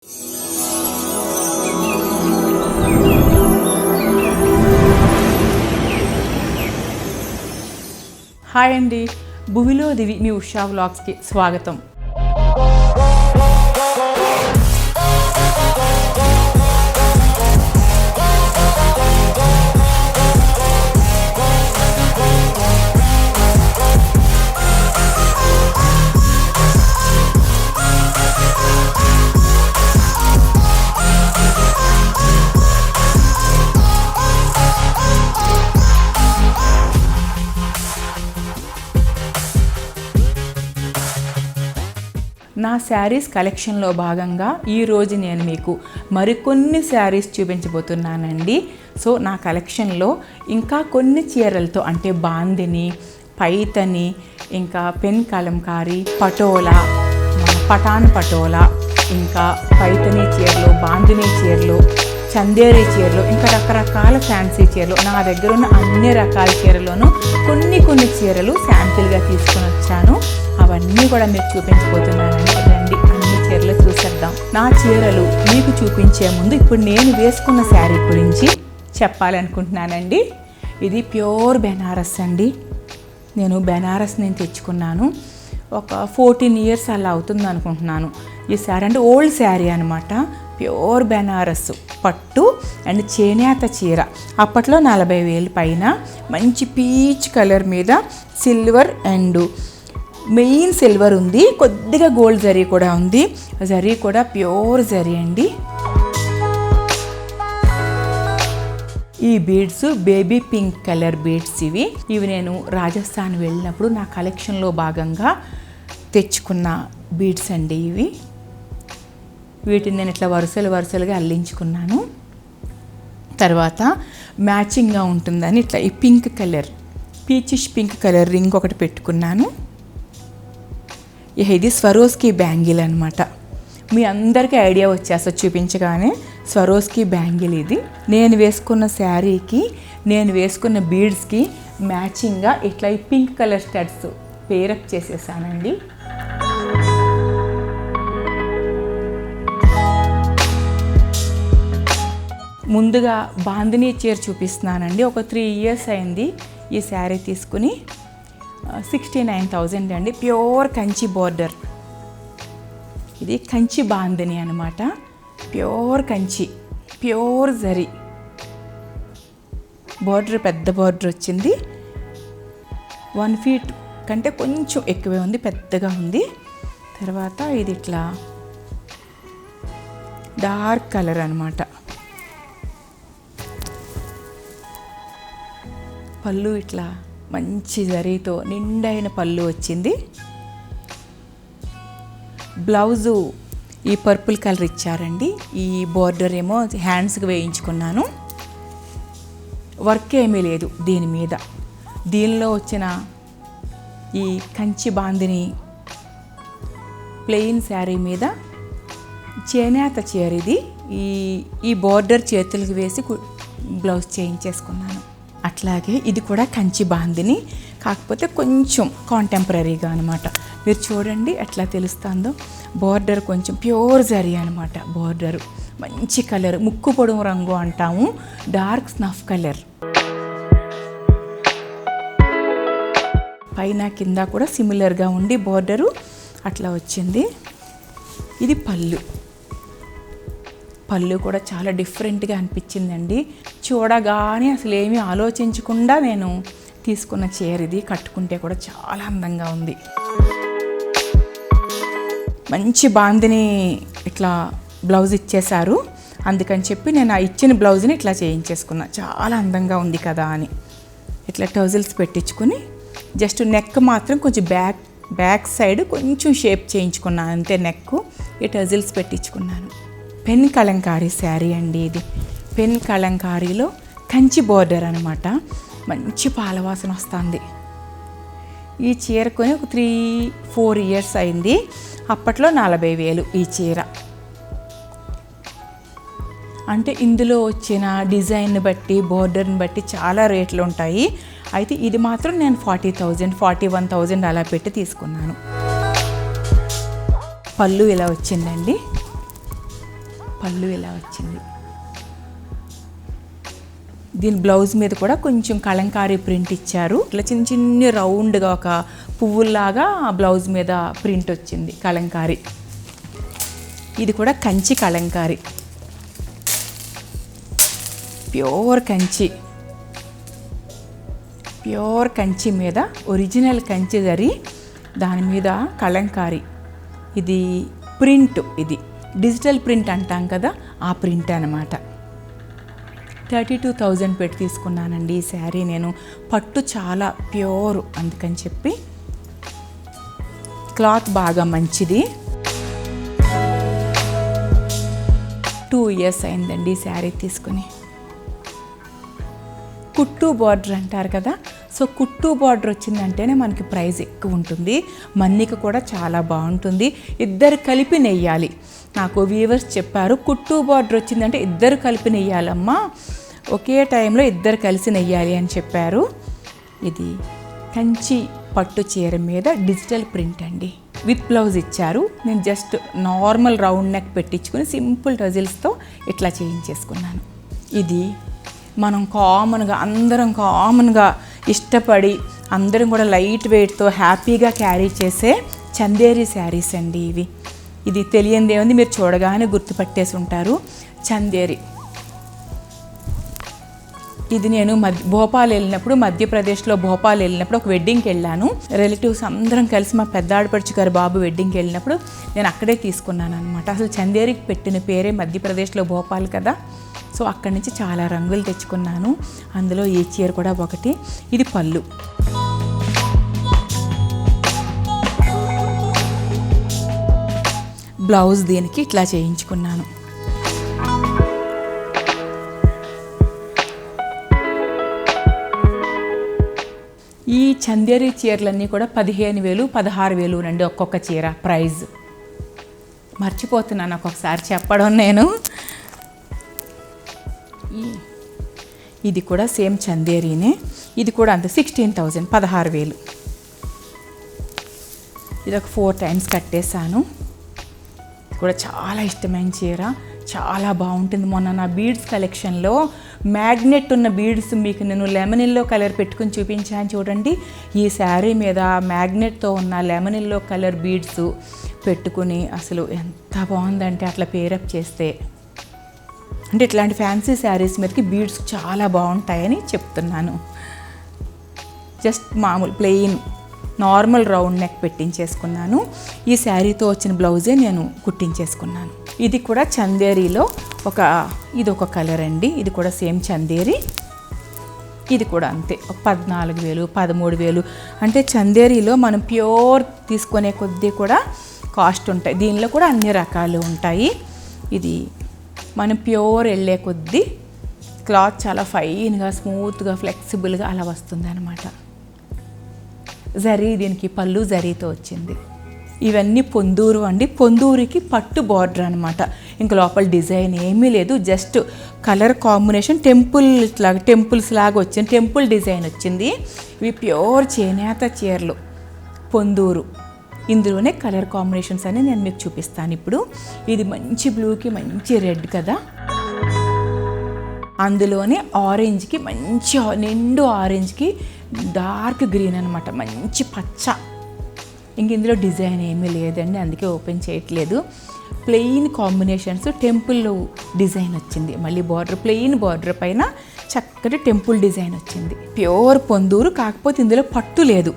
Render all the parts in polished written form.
Hi అండి, భూమిలో దివి మీ ఉషా వ్లాగ్స్కి స్వాగతం. నా శారీస్ కలెక్షన్లో భాగంగా ఈరోజు నేను మీకు మరికొన్ని శారీస్ చూపించబోతున్నానండి. సో నా కలెక్షన్లో ఇంకా కొన్ని చీరలతో అంటే బాందిని, పైతని, ఇంకా పెన్ కలంకారీ, పటోలా, పటాన్ పటోలా, ఇంకా పైతని చీరలు, బాందిని చీరలు, చందేరి చీరలు, ఇంకా రకరకాల ఫ్యాన్సీ చీరలు, నా దగ్గర ఉన్న అన్ని రకాల చీరలోనూ కొన్ని చీరలు శాంపిల్గా తీసుకొని వచ్చాను. అవన్నీ కూడా మీకు చూపించబోతున్నానండి. రండి, అన్ని చీరలు చూసేద్దాం. నా చీరలు మీకు చూపించే ముందు ఇప్పుడు నేను వేసుకున్న శారీ గురించి చెప్పాలనుకుంటున్నానండి. ఇది ప్యూర్ బెనారస్ అండి. నేను బెనారస్ నేను తెచ్చుకున్నాను. ఒక 14 years అలా అవుతుంది అనుకుంటున్నాను. ఈ శారీ అంటే ఓల్డ్ శారీ అనమాట. ప్యూర్ బెనారస్ పట్టు అండ్ చేనేత చీర. అప్పట్లో 40,000 పైన. మంచి పీచ్ కలర్ మీద సిల్వర్ అండ్ మెయిన్ సిల్వర్ ఉంది, కొద్దిగా గోల్డ్ జరీ కూడా ఉంది. జరీ కూడా ప్యూర్ జరీ అండి. ఈ beads baby pink colour beads. ఇవి నేను రాజస్థాన్ వెళ్ళినప్పుడు నా కలెక్షన్లో భాగంగా తెచ్చుకున్న బీడ్స్ అండి. వీటిని నేను ఇట్లా వరుసలుగా అల్లించుకున్నాను. తర్వాత మ్యాచింగ్గా ఉంటుందని ఇట్లా ఈ pink colour, peachish pink colour ring ఒకటి పెట్టుకున్నాను. ఇది స్వరోస్కి బ్యాంగిల్ అనమాట. మీ అందరికీ ఐడియా వచ్చేస్తా చూపించగానే. స్వరోస్కి బ్యాంగిల్ ఇది. నేను వేసుకున్న శారీకి, నేను వేసుకున్న బీడ్స్కి మ్యాచింగ్గా ఇట్లా ఈ పింక్ కలర్ స్టడ్స్ పేరప్ చేసేసానండి. ముందుగా బాందిని చీర చూపిస్తున్నానండి. ఒక 3 years అయింది ఈ శారీ తీసుకుని. 69,000 అండి. Pure Kanchi border. ఇది కంచి బాందిని అనమాట. Pure Kanchi, pure zari border. పెద్ద బార్డర్ వచ్చింది. 1 feet కంటే కొంచెం ఎక్కువే ఉంది, పెద్దగా ఉంది. తర్వాత ఇది ఇట్లా డార్క్ కలర్ అనమాట. పళ్ళు ఇట్లా మంచి జరీతో నిండైన పళ్ళు వచ్చింది. బ్లౌజు ఈ పర్పుల్ కలర్ ఇచ్చారండి. ఈ బోర్డర్ ఏమో హ్యాండ్స్కి వేయించుకున్నాను. వర్క్ ఏమీ లేదు దీని మీద. దీనిలో వచ్చిన ఈ కంచి బాందిని ప్లెయిన్ శారీ మీద చేనేత చీర ఇది. ఈ బోర్డర్ చేతులకు వేసి బ్లౌజ్ చేయించేసుకున్నాను. అట్లాగే ఇది కూడా కంచి బాందిని, కాకపోతే కొంచెం కాంటెంపరీగా అనమాట. మీరు చూడండి ఎట్లా తెలుస్తుందో. బోర్డర్ కొంచెం ప్యూర్ జరీ అనమాట. బోర్డరు మంచి కలర్, ముక్కు పొడుము రంగు అంటాము, డార్క్ స్నఫ్ కలర్. పైన కింద కూడా సిమిలర్గా ఉండి బోర్డరు అట్లా వచ్చింది. ఇది పళ్ళు కూడా చాలా డిఫరెంట్గా అనిపించిందండి. చూడగానే అసలు ఏమీ ఆలోచించకుండా నేను తీసుకున్న చీర ఇది. కట్టుకుంటే కూడా చాలా అందంగా ఉంది. మంచి బాందిని ఇట్లా బ్లౌజ్ ఇచ్చేశారు. అందుకని చెప్పి నేను ఆ ఇచ్చిన బ్లౌజ్ని ఇట్లా చేయించేసుకున్నా. చాలా అందంగా ఉంది కదా అని ఇట్లా టజిల్స్ పెట్టించుకుని జస్ట్ నెక్ మాత్రం కొంచెం బ్యాక్ సైడ్ కొంచెం షేప్ చేయించుకున్నాను అంతే. నెక్ ఈ టజిల్స్ పెట్టించుకున్నాను. పెన్ కలంకారీ శారీ అండి ఇది. పెన్ కలంకారీలో కంచి బోర్డర్ అనమాట. మంచి పాలవాసన వస్తుంది. ఈ చీర కొని ఒక 3-4 years అయింది. అప్పట్లో 40,000 ఈ చీర. అంటే ఇందులో వచ్చిన డిజైన్ని బట్టి, బోర్డర్ని బట్టి చాలా రేట్లు ఉంటాయి. అయితే ఇది మాత్రం నేను 40,000, 41,000 అలా పెట్టి తీసుకున్నాను. పళ్ళు ఇలా వచ్చిందండి. పళ్ళు ఇలా వచ్చింది. దీని బ్లౌజ్ మీద కూడా కొంచెం కలంకారీ ప్రింట్ ఇచ్చారు. ఇట్లా చిన్న చిన్న రౌండ్గా ఒక పువ్వుల్లాగా బ్లౌజ్ మీద ప్రింట్ వచ్చింది కలంకారీ. ఇది కూడా కంచి కలంకారీ, ప్యూర్ కంచి, ప్యూర్ కంచి మీద ఒరిజినల్ కంచి జరీ, దాని మీద కలంకారీ. ఇది ప్రింట్, ఇది డిజిటల్ ప్రింట్ అంటాం కదా, ఆ ప్రింట్ అన్నమాట. 32,000 పెట్టి తీసుకున్నానండి ఈ శారీ నేను. పట్టు చాలా ప్యూర్, అందుకని చెప్పి క్లాత్ బాగా మంచిది. 2 years అయిందండి ఈ శారీ తీసుకుని. కుట్టు బార్డర్ అంటారు కదా, సో కుట్టు బార్డర్ వచ్చిందంటేనే మనకి ప్రైస్ ఎక్కువ ఉంటుంది. మన్నిక కూడా చాలా బాగుంటుంది. ఇద్దరు కలిపి నెయ్యాలి. నాకు వ్యూవర్స్ చెప్పారు, కుట్టు బార్డర్ వచ్చిందంటే ఇద్దరు కలిపి నెయ్యాలమ్మా, ఒకే టైంలో ఇద్దరు కలిసి నెయ్యాలి అని చెప్పారు. ఇది కంచి పట్టు చీర మీద డిజిటల్ ప్రింట్ అండి. విత్ బ్లౌజ్ ఇచ్చారు. నేను జస్ట్ నార్మల్ రౌండ్ నెక్ పెట్టించుకుని సింపుల్ టజిల్స్తో ఇట్లా చేయించేసుకున్నాను. ఇది మనం అందరం కామన్గా ఇష్టపడి అందరం కూడా లైట్ వెయిట్తో హ్యాపీగా క్యారీ చేసే చందేరి శారీస్ అండి ఇవి. ఇది తెలియంది ఏముంది, మీరు చూడగానే గుర్తుపట్టేసి ఉంటారు, చందేరి. ఇది నేను భోపాల్ వెళ్ళినప్పుడు, మధ్యప్రదేశ్లో భోపాల్ వెళ్ళినప్పుడు ఒక వెడ్డింగ్కి వెళ్ళాను. రిలేటివ్స్ అందరం కలిసి మా పెద్ద ఆడపడుచు గారు బాబు వెడ్డింగ్కి వెళ్ళినప్పుడు నేను అక్కడే తీసుకున్నాను అనమాట. అసలు చందేరికి పెట్టిన పేరే మధ్యప్రదేశ్లో భోపాల్ కదా, సో అక్కడి నుంచి చాలా రంగులు తెచ్చుకున్నాను. అందులో ఈ చీర కూడా ఒకటి. ఇది పళ్ళు. బ్లౌజ్ దీనికి ఇట్లా చేయించుకున్నాను. ఈ చందేరి చీరలన్నీ కూడా 15,000, 16,000 నండి ఒక్కొక్క చీర ప్రైజ్. మర్చిపోతున్నాను ఒక్కొక్కసారి చెప్పడం నేను. ఇది కూడా సేమ్ చందేరీనే. ఇది కూడా అంతే 16,000, 16,000. ఇది ఒక 4 times కట్టేశాను. కూడా చాలా ఇష్టమైన చీర, చాలా బాగుంటుంది. మొన్న నా బీడ్స్ కలెక్షన్లో మ్యాగ్నెట్ ఉన్న బీడ్స్ మీకు నేను లెమన్ ఎల్లో కలర్ పెట్టుకుని చూపించాను చూడండి. ఈ శారీ మీద మ్యాగ్నెట్తో ఉన్న లెమన్ ఎల్లో కలర్ బీడ్స్ పెట్టుకుని అసలు ఎంత బాగుందంటే అట్లా పేరప్ చేస్తే. అంటే ఇట్లాంటి ఫ్యాన్సీ శారీస్ మీదకి బీడ్స్ చాలా బాగుంటాయని చెప్తున్నాను. జస్ట్ మామూలు ప్లెయిన్ నార్మల్ రౌండ్ నెక్ పెట్టించేసుకున్నాను. ఈ శారీతో వచ్చిన బ్లౌజే నేను కుట్టించేసుకున్నాను. ఇది కూడా చందేరీలో ఇది ఒక కలర్ అండి. ఇది కూడా సేమ్ చందేరి. ఇది కూడా అంతే, ఒక 14,000, 13,000. అంటే చందేరీలో మనం ప్యూర్ తీసుకునే కొద్దీ కూడా కాస్ట్ ఉంటాయి. దీనిలో కూడా అన్ని రకాలు ఉంటాయి. ఇది మనం ప్యూర్ వెళ్ళే కొద్దీ క్లాత్ చాలా ఫైన్గా, స్మూత్గా, ఫ్లెక్సిబుల్గా అలా వస్తుంది అనమాట. జరీ, దీనికి పళ్ళు జరీతో వచ్చింది. ఇవన్నీ పొందూరు అండి. పొందూరికి పట్టు బార్డర్ అనమాట. ఇంక లోపల డిజైన్ ఏమీ లేదు, జస్ట్ కలర్ కాంబినేషన్ టెంపుల్స్ లాగా వచ్చింది, టెంపుల్ డిజైన్ వచ్చింది. ఇవి ప్యూర్ చేనేత చీరలు పొందూరు. ఇందులోనే కలర్ కాంబినేషన్స్ అని నేను మీకు చూపిస్తాను ఇప్పుడు. ఇది మంచి బ్లూకి మంచి రెడ్ కదా, అందులోనే ఆరెంజ్కి మంచి నిండు ఆరెంజ్కి డార్క్ గ్రీన్ అనమాట, మంచి పచ్చ. ఇంక ఇందులో డిజైన్ ఏమీ లేదండి, అందుకే ఓపెన్ చేయట్లేదు. ప్లెయిన్ కాంబినేషన్స్, టెంపుల్ డిజైన్ వచ్చింది. మళ్ళీ బార్డర్, ప్లెయిన్ బార్డర్ పైన చక్కటి టెంపుల్ డిజైన్ వచ్చింది. ప్యూర్ పొందూరు, కాకపోతే ఇందులో పట్టు లేదు,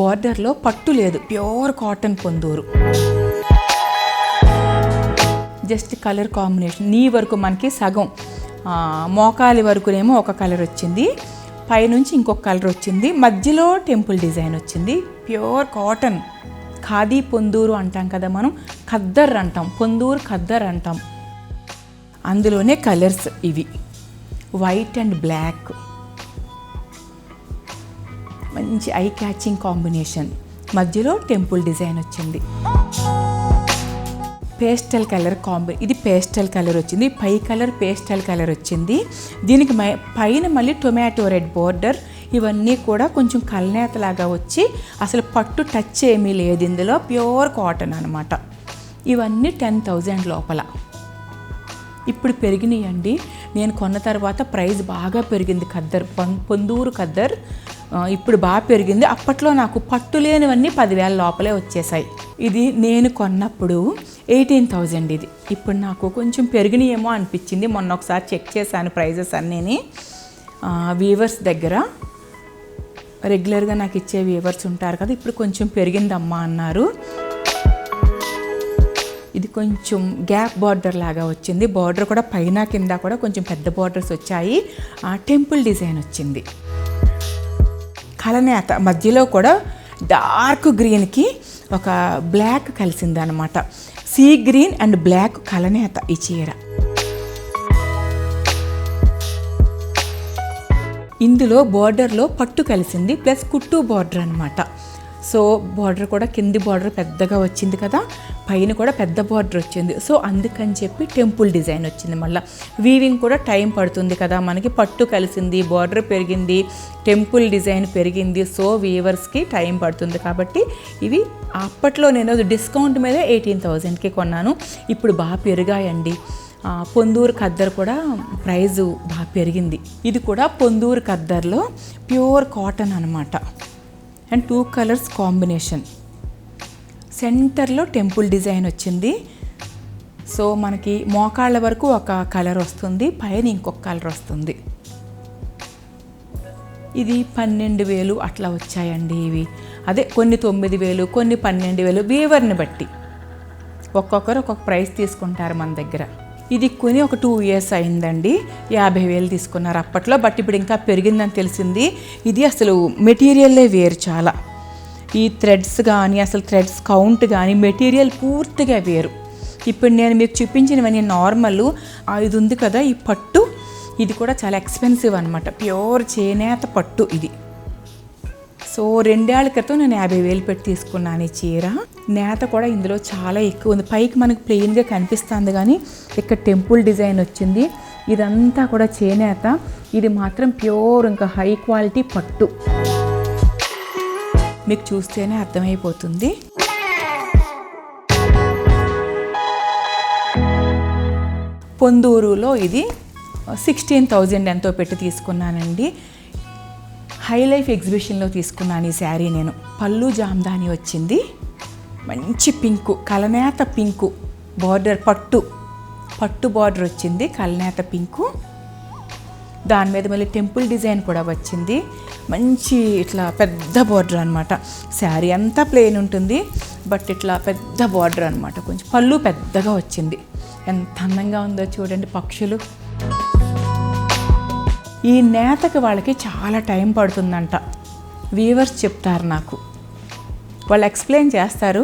బార్డర్లో పట్టు లేదు, pure cotton Ponduru. Just colour combination నీ వరకు మనకి సగం మోకాలి వరకునేమో ఒక కలర్ వచ్చింది, పైనుంచి ఇంకొక కలర్ వచ్చింది, మధ్యలో టెంపుల్ డిజైన్ వచ్చింది. ప్యూర్ కాటన్ ఖాదీ పొందూరు అంటాం కదా మనం, ఖద్దర్ అంటాం, పొందూరు ఖద్దర్ అంటాం. అందులోనే కలర్స్ ఇవి వైట్ అండ్ బ్లాక్, మంచి ఐ క్యాచింగ్ కాంబినేషన్, మధ్యలో టెంపుల్ డిజైన్ వచ్చింది. పేస్టల్ కలర్ ఇది పేస్టల్ కలర్ వచ్చింది, పై కలర్ పేస్టల్ కలర్ వచ్చింది. దీనికి పైన మళ్ళీ టొమాటో రెడ్ బోర్డర్. ఇవన్నీ కూడా కొంచెం కల్నేతలాగా వచ్చి అసలు పట్టు టచ్ ఏమీ లేదు ఇందులో, ప్యూర్ కాటన్ అనమాట. ఇవన్నీ 10,000 లోపల. ఇప్పుడు పెరిగినాయండి. నేను కొన్న తర్వాత ప్రైస్ బాగా పెరిగింది. ఖద్దర్ పొందూరు ఖద్దర్ ఇప్పుడు బాగా పెరిగింది. అప్పట్లో నాకు పట్టు లేనివన్నీ 10,000 లోపలే వచ్చేసాయి. ఇది నేను కొన్నప్పుడు 18,000 ఇది. ఇప్పుడు నాకు కొంచెం పెరిగినాయేమో అనిపించింది. మొన్న ఒకసారి చెక్ చేశాను ప్రైజెస్ అన్నీ. వీవర్స్ దగ్గర రెగ్యులర్గా నాకు ఇచ్చే వీవర్స్ ఉంటారు కదా, ఇప్పుడు కొంచెం పెరిగిందమ్మా అన్నారు. ఇది కొంచెం గ్యాప్ బార్డర్ లాగా వచ్చింది. బార్డర్ కూడా పైన కింద కూడా కొంచెం పెద్ద బార్డర్స్ వచ్చాయి. టెంపుల్ డిజైన్ వచ్చింది. కలనేత మధ్యలో కూడా డార్క్ గ్రీన్కి ఒక బ్లాక్ కలిసింది అనమాట. సీ గ్రీన్ అండ్ బ్లాక్ కలనేత ఈ చీర. ఇందులో బార్డర్లో పట్టు కలిసింది ప్లస్ కుట్టు బార్డర్ అనమాట. సో బార్డర్ కూడా కింది బార్డర్ పెద్దగా వచ్చింది కదా, పైన కూడా పెద్ద బార్డర్ వచ్చింది. సో అందుకని చెప్పి టెంపుల్ డిజైన్ వచ్చింది. మళ్ళీ వీవింగ్ కూడా టైం పడుతుంది కదా మనకి. పట్టు కలిసింది, బార్డర్ పెరిగింది, టెంపుల్ డిజైన్ పెరిగింది. సో వీవర్స్కి టైం పడుతుంది కాబట్టి ఇవి అప్పట్లో నేను డిస్కౌంట్ మీద 18,000కి కొన్నాను. ఇప్పుడు బాగా పెరిగాయండి. పొందూరు ఖద్దర్ కూడా ప్రైజు బాగా పెరిగింది. ఇది కూడా పొందూరు ఖద్దర్లో ప్యూర్ కాటన్ అనమాట. And 2 colours combination. సెంటర్లో టెంపుల్ డిజైన్ వచ్చింది. సో మనకి మోకాళ్ళ వరకు ఒక కలర్ వస్తుంది, పైన ఇంకొక కలర్ వస్తుంది. ఇది 12,000 అట్లా వచ్చాయండి ఇవి. అదే కొన్ని 9,000, కొన్ని 12,000 వీవర్ని బట్టి ఒక్కొక్కరు ఒక్కొక్క ప్రైస్ తీసుకుంటారు మన దగ్గర. ఇది కొని ఒక 2 years అయిందండి. 50,000 తీసుకున్నారు అప్పట్లో. బట్ ఇప్పుడు ఇంకా పెరిగిందని తెలిసింది. ఇది అసలు మెటీరియల్లే వేరు చాలా. ఈ థ్రెడ్స్ కానీ అసలు థ్రెడ్స్ కౌంట్ కానీ మెటీరియల్ పూర్తిగా వేరు. ఇప్పుడు నేను మీకు చూపించినవన్నీ నార్మల్. ఇది ఉంది కదా ఈ పట్టు, ఇది కూడా చాలా ఎక్స్పెన్సివ్ అనమాట. ప్యూర్ చేనేత పట్టు ఇది. సో 2 ఏళ్ల క్రితం నేను 50,000 పెట్టి తీసుకున్నాను ఈ చీర. నేత కూడా ఇందులో చాలా ఎక్కువ ఉంది. పైకి మనకు ప్లెయిన్గా కనిపిస్తుంది కానీ ఇక్కడ టెంపుల్ డిజైన్ వచ్చింది. ఇదంతా కూడా చేనేత. ఇది మాత్రం ప్యూర్ ఇంకా హై క్వాలిటీ పట్టు. మీకు చూస్తేనే అర్థమైపోతుంది. పొందూరులో ఇది 16,000 ఎంతో పెట్టి తీసుకున్నానండి. హై లైఫ్ ఎగ్జిబిషన్లో తీసుకున్నాను ఈ శారీ నేను. పళ్ళు జామ్దాని వచ్చింది. మంచి పింకు, కలనేత పింకు బార్డర్, పట్టు బార్డర్ వచ్చింది, కలనేత పింకు. దాని మీద మళ్ళీ టెంపుల్ డిజైన్ కూడా వచ్చింది. మంచి ఇట్లా పెద్ద బార్డర్ అనమాట. శారీ అంతా ప్లెయిన్ ఉంటుంది, బట్ ఇట్లా పెద్ద బార్డర్ అనమాట. కొంచెం పళ్ళు పెద్దగా వచ్చింది. ఎంత అందంగా ఉందో చూడండి పక్షులు. ఈ నేతకి వాళ్ళకి చాలా టైం పడుతుందంట. వీవర్స్ చెప్తారు నాకు. వాళ్ళు ఎక్స్ప్లెయిన్ చేస్తారు,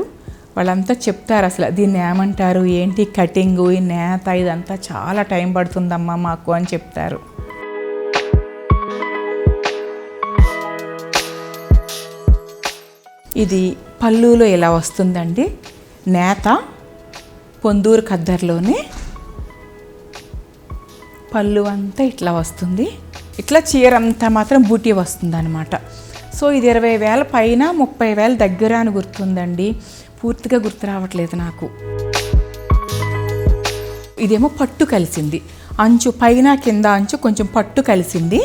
వాళ్ళంతా చెప్తారు అసలు దీన్ని ఏమంటారు, ఏంటి కటింగు, ఈ నేత ఇదంతా చాలా టైం పడుతుందమ్మా మాకు అని చెప్తారు. ఇది పళ్ళులో ఇలా వస్తుందండి. నేత పొందూరు ఖద్దర్లోనే పళ్ళు అంతా ఇట్లా వస్తుంది. ఇట్లా చీర అంతా మాత్రం బూటీ వస్తుంది అనమాట. సో ఇది 20,000 పైన 30,000 దగ్గర అని గుర్తుందండి. పూర్తిగా గుర్తు రావట్లేదు నాకు. ఇదేమో పట్టు కలిసింది. అంచు పైన కింద అంచు కొంచెం పట్టు కలిసింది.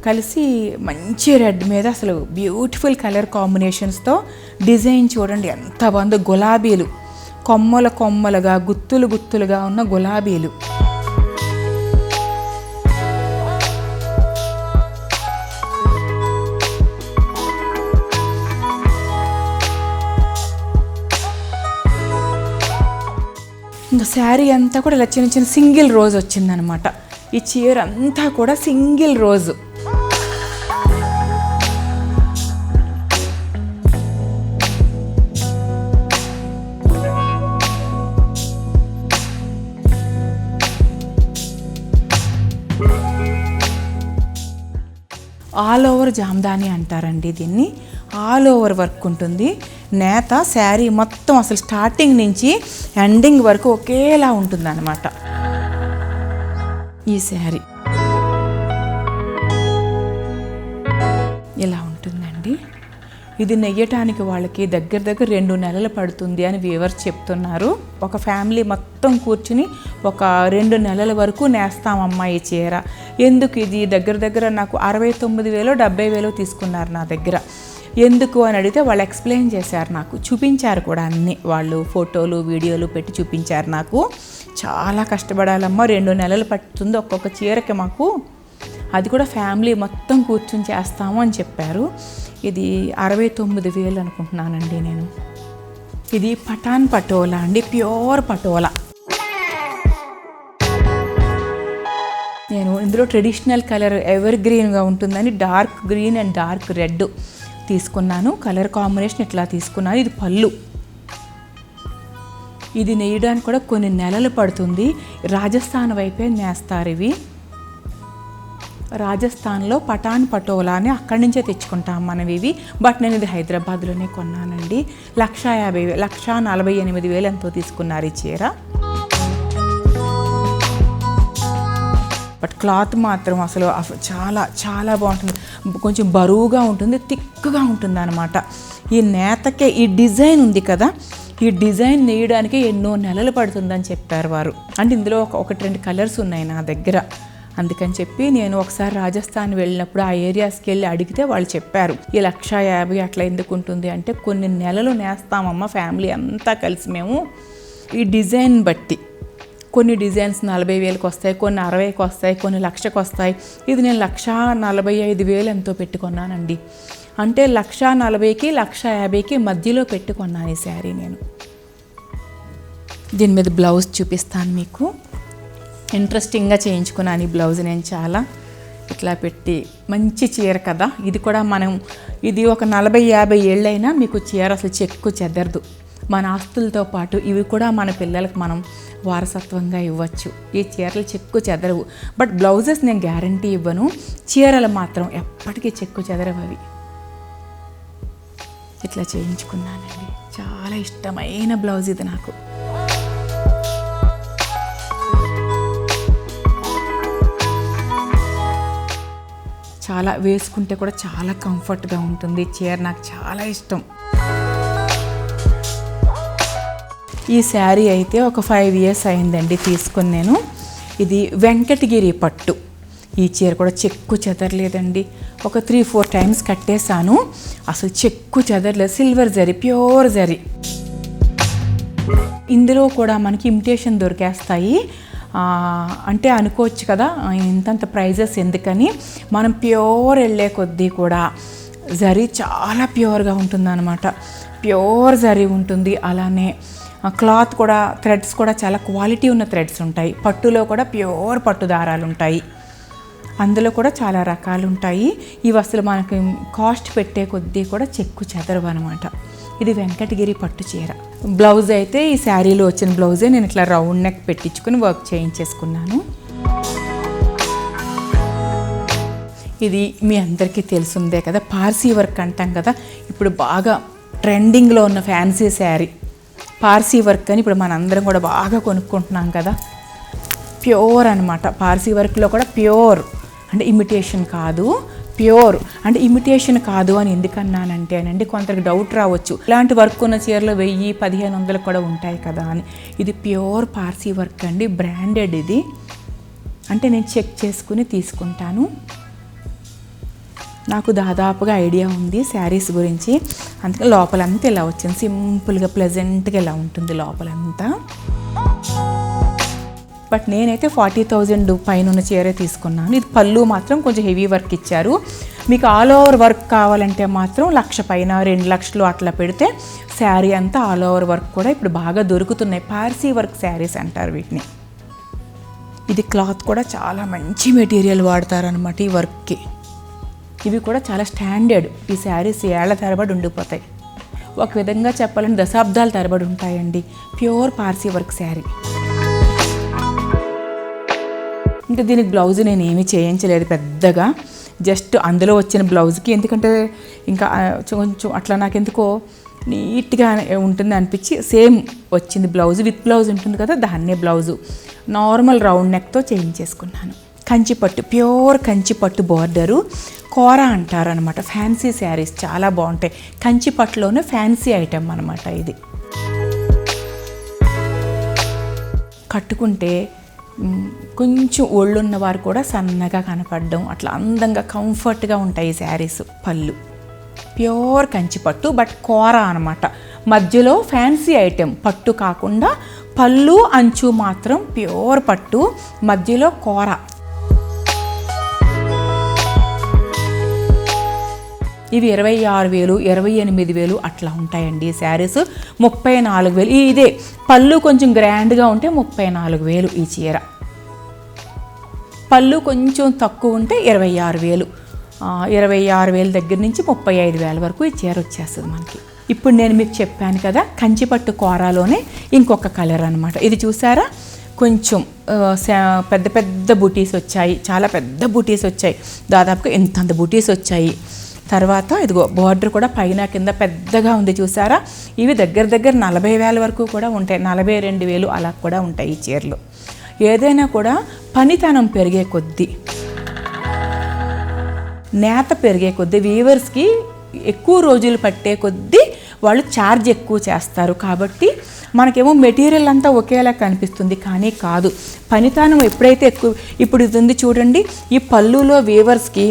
కలిసి మంచి రెడ్ మీద అసలు బ్యూటిఫుల్ కలర్ కాంబినేషన్స్తో డిజైన్ చూడండి ఎంత బాగుందో. గులాబీలు కొమ్మలుగా గుత్తులుగా ఉన్న గులాబీలు. ఇంకా శారీ అంతా కూడా ఇలా చిన్న సింగిల్ రోజ్ వచ్చిందనమాట. ఈ చీర అంతా కూడా సింగిల్ రోజు. ఆల్ ఓవర్ జామ్దాని అంటారండి దీన్ని. ఆల్ ఓవర్ వర్క్ ఉంటుంది. నేత శారీ మొత్తం అసలు స్టార్టింగ్ నుంచి ఎండింగ్ వరకు ఒకేలా ఉంటుంది అన్నమాట. ఈ శారీ ఇలా ఉంటుందండి. ఇది నెయ్యటానికి వాళ్ళకి దగ్గర దగ్గర 2 నెలలు పడుతుంది అని వ్యూవర్స్ చెప్తున్నారు. ఒక ఫ్యామిలీ మొత్తం కూర్చుని ఒక 2 నెలల వరకు నేస్తామమ్మా ఈ చీర. ఎందుకు ఇది దగ్గర దగ్గర నాకు 69,000 70,000 తీసుకున్నారు నా దగ్గర. ఎందుకు అని అడిగితే వాళ్ళు ఎక్స్ప్లెయిన్ చేశారు, నాకు చూపించారు కూడా అన్నీ. వాళ్ళు ఫోటోలు వీడియోలు పెట్టి చూపించారు నాకు. చాలా కష్టపడాలమ్మా, 2 నెలలు పడుతుంది ఒక్కొక్క చీరకి మాకు, అది కూడా ఫ్యామిలీ మొత్తం కూర్చుని చేస్తాము అని చెప్పారు. ఇది 69,000 అనుకుంటున్నానండి నేను. ఇది పటాన్ పటోలా అండి, ప్యూర్ పటోలా. నేను ఇందులో ట్రెడిషనల్ కలర్ ఎవర్ గ్రీన్గా ఉంటుందని dark green and dark red తీసుకున్నాను. కలర్ కాంబినేషన్ ఇట్లా తీసుకున్నాను. ఇది పళ్ళు. ఇది నేయడానికి కూడా కొన్ని నెలలు పడుతుంది. రాజస్థాన్ వైపే నేస్తారు ఇవి. రాజస్థాన్లో పటాన్ పటోలా అని అక్కడి నుంచే తెచ్చుకుంటాం మనం ఇవి. బట్ నేను ఇది హైదరాబాద్లోనే కొన్నానండి. 1,50,000 1,48,000 ఎంతో తీసుకున్నారు ఈ చీర. బట్ క్లాత్ మాత్రం అసలు చాలా చాలా బాగుంటుంది. కొంచెం బరువుగా ఉంటుంది, థిక్గా ఉంటుంది అన్నమాట. ఈ నేతకే ఈ డిజైన్ ఉంది కదా, ఈ డిజైన్ నేయడానికి ఎన్నో నెలలు పడుతుందని చెప్పారు వారు. అంటే ఇందులో 1-2 కలర్స్ ఉన్నాయి నా దగ్గర. అందుకని చెప్పి నేను ఒకసారి రాజస్థాన్ వెళ్ళినప్పుడు ఆ ఏరియాస్కి వెళ్ళి అడిగితే వాళ్ళు చెప్పారు, ఈ 1,50,000 అట్లా ఎందుకు ఉంటుంది అంటే కొన్ని నెలలు నేస్తామమ్మ ఫ్యామిలీ అంతా కలిసి మేము. ఈ డిజైన్ బట్టి కొన్ని డిజైన్స్ 40,000కి వస్తాయి, కొన్ని 60,000కి వస్తాయి, కొన్ని 1,00,000కి వస్తాయి. ఇది నేను 1,45,000 ఎంతో పెట్టుకున్నానండి. అంటే 1,40,000కి 1,50,000కి మధ్యలో పెట్టుకున్నాను ఈ శారీ నేను. దీని మీద బ్లౌజ్ చూపిస్తాను మీకు. ఇంట్రెస్టింగ్గా చేయించుకున్నాను ఈ బ్లౌజ్ నేను చాలా. ఇట్లా పెట్టి మంచి చీర కదా ఇది కూడా. ఇది ఒక 40-50 ఏళ్ళైనా మీకు చీర అసలు చెక్కు చెదరదు. మన ఆస్తులతో పాటు ఇవి కూడా మన పిల్లలకు మనం వారసత్వంగా ఇవ్వచ్చు. ఈ చీరలు చెక్కు చెదరవు. బట్ బ్లౌజెస్ నేను గ్యారంటీ ఇవ్వను, చీరలు మాత్రం ఎప్పటికీ చెక్కు చెదరవు అవి. ఇట్లా చేయించుకున్నానండి. చాలా ఇష్టమైన బ్లౌజ్ ఇది నాకు. చాలా వేసుకుంటే కూడా చాలా కంఫర్ట్గా ఉంటుంది. చీర నాకు చాలా ఇష్టం. ఈ శారీ అయితే ఒక 5 years అయిందండి తీసుకుని నేను. ఇది వెంకటగిరి పట్టు. ఈ చీర కూడా చెక్కు చెదరలేదండి. ఒక 3-4 times కట్టేశాను, అసలు చెక్కు చెదరలేదు. Silver zari, pure zari. ఇందులో కూడా మనకి ఇమిటేషన్ దొరికేస్తాయి. అంటే అనుకోవచ్చు కదా ఇంతంత ప్రైజెస్ ఎందుకని. మనం ప్యూర్ వెళ్ళే కొద్దీ కూడా జరీ చాలా ప్యూర్గా ఉంటుంది అన్నమాట. ప్యూర్ జరీ ఉంటుంది. అలానే క్లాత్ కూడా, థ్రెడ్స్ కూడా చాలా క్వాలిటీ ఉన్న థ్రెడ్స్ ఉంటాయి. పట్టులో కూడా ప్యూర్ పట్టు దారాలు ఉంటాయి. అందులో కూడా చాలా రకాలు ఉంటాయి. ఇవి అసలు మనకి కాస్ట్ పెట్టే కొద్దీ కూడా చెక్కు చెదరవు అనమాట. ఇది వెంకటగిరి పట్టు చీర. బ్లౌజ్ అయితే ఈ శారీలో వచ్చిన బ్లౌజే నేను ఇట్లా రౌండ్ నెక్ పెట్టించుకుని వర్క్ చేయించేసుకున్నాను. ఇది మీ అందరికీ తెలుసుందే కదా, పార్సీ వర్క్ అంటాం కదా. ఇప్పుడు బాగా ట్రెండింగ్లో ఉన్న ఫ్యాన్సీ శారీ పార్సీ వర్క్ అని ఇప్పుడు మనందరం కూడా బాగా కొనుక్కుంటున్నాం కదా. ప్యూర్ అనమాట. పార్సీ వర్క్లో కూడా ప్యూర్ అంటే ఇమిటేషన్ కాదు, ప్యూర్ అంటే ఇమిటేషన్ కాదు అని ఎందుకన్నానంటే అనండి కొందరికి డౌట్ రావచ్చు, ఇలాంటి వర్క్ ఉన్న చీరలు 1000-1500 కూడా ఉంటాయి కదా అని. ఇది ప్యూర్ పార్సీ వర్క్ అండి, బ్రాండెడ్. ఇది అంటే నేను చెక్ చేసుకుని తీసుకుంటాను. నాకు దాదాపుగా ఐడియా ఉంది శారీస్ గురించి, అందుకే లోపలంతా ఇలా వచ్చింది. సింపుల్గా ప్లెజెంట్గా ఇలా ఉంటుంది లోపలంతా. బట్ నేనైతే 40,000 పైన ఉన్న చీర తీసుకున్నాను. ఇది పళ్ళు మాత్రం కొంచెం హెవీ వర్క్ ఇచ్చారు. మీకు ఆల్ ఓవర్ వర్క్ కావాలంటే మాత్రం 1,00,000 పైన 2,00,000 అట్లా పెడితే శారీ అంతా ఆల్ ఓవర్ వర్క్ కూడా ఇప్పుడు బాగా దొరుకుతున్నాయి. పార్సీ వర్క్ శారీస్ అంటారు వీటిని. ఇది క్లాత్ కూడా చాలా మంచి మెటీరియల్ వాడతారనమాట ఈ వర్క్కి. ఇవి కూడా చాలా స్టాండర్డ్. ఈ శారీస్ ఏళ్ల తరబడి ఉండిపోతాయి. ఒక విధంగా చెప్పాలంటే దశాబ్దాల తరబడి ఉంటాయండి. Pure Parsi work sari. ఇంకా దీనికి బ్లౌజ్ నేను ఏమీ చేయించలేదు పెద్దగా, జస్ట్ అందులో వచ్చిన బ్లౌజ్కి. ఎందుకంటే ఇంకా కొంచెం అట్లా నాకు ఎందుకో నీట్గా ఉంటుంది అనిపించి సేమ్ వచ్చింది బ్లౌజ్. విత్ బ్లౌజ్ ఉంటుంది కదా, దాన్నే బ్లౌజు నార్మల్ రౌండ్ నెక్తో చేయించేసుకున్నాను. కంచిపట్టు, ప్యూర్ కంచిపట్టు బార్డరు, కోర అంటారనమాట. ఫ్యాన్సీ శారీస్ చాలా బాగుంటాయి. కంచి పట్టులోనే ఫ్యాన్సీ ఐటెం అనమాట ఇది. కట్టుకుంటే కొంచెం ఒళ్ళున్న వారు కూడా సన్నగా కనపడడం, అట్లా అందంగా కంఫర్ట్గా ఉంటాయి ఈ శారీస్. పళ్ళు ప్యూర్ కంచి పట్టు, బట్ కోర అనమాట. మధ్యలో ఫ్యాన్సీ ఐటెం, పట్టు కాకుండా పళ్ళు అంచు మాత్రం ప్యూర్ పట్టు, మధ్యలో కోర. ఇవి 26,000, 28,000 అట్లా ఉంటాయండి ఈ శారీస్. 34,000 ఇదే. పళ్ళు కొంచెం గ్రాండ్గా ఉంటే 34,000 ఈ చీర. పళ్ళు కొంచెం తక్కువ ఉంటే 26,000. 26,000 దగ్గర నుంచి 35,000 వరకు ఈ చీర వచ్చేస్తుంది మనకి. ఇప్పుడు నేను మీకు చెప్పాను కదా కంచిపట్టు కోరాలోనే ఇంకొక కలర్ అనమాట. ఇది చూసారా, కొంచెం పెద్ద పెద్ద బూటీస్ వచ్చాయి, చాలా పెద్ద బూటీస్ వచ్చాయి, దాదాపుగా ఇంతంత బూటీస్ వచ్చాయి. తర్వాత ఇదిగో బార్డర్ కూడా పైన కింద పెద్దగా ఉంది చూసారా. ఇవి దగ్గర దగ్గర 40,000 వరకు కూడా ఉంటాయి, 42,000 అలా కూడా ఉంటాయి ఈ చీరలు. ఏదైనా కూడా పనితనం పెరిగే కొద్దీ, నేత పెరిగే కొద్దీ, వీవర్స్కి ఎక్కువ రోజులు పట్టే కొద్దీ వాళ్ళు ఛార్జ్ ఎక్కువ చేస్తారు. కాబట్టి మనకేమో మెటీరియల్ అంతా ఒకేలా కనిపిస్తుంది, కానీ కాదు. పనితనం ఎప్పుడైతే ఎక్కువ, ఇప్పుడు ఇది ఉంది చూడండి, ఈ పళ్ళులో వీవర్స్కి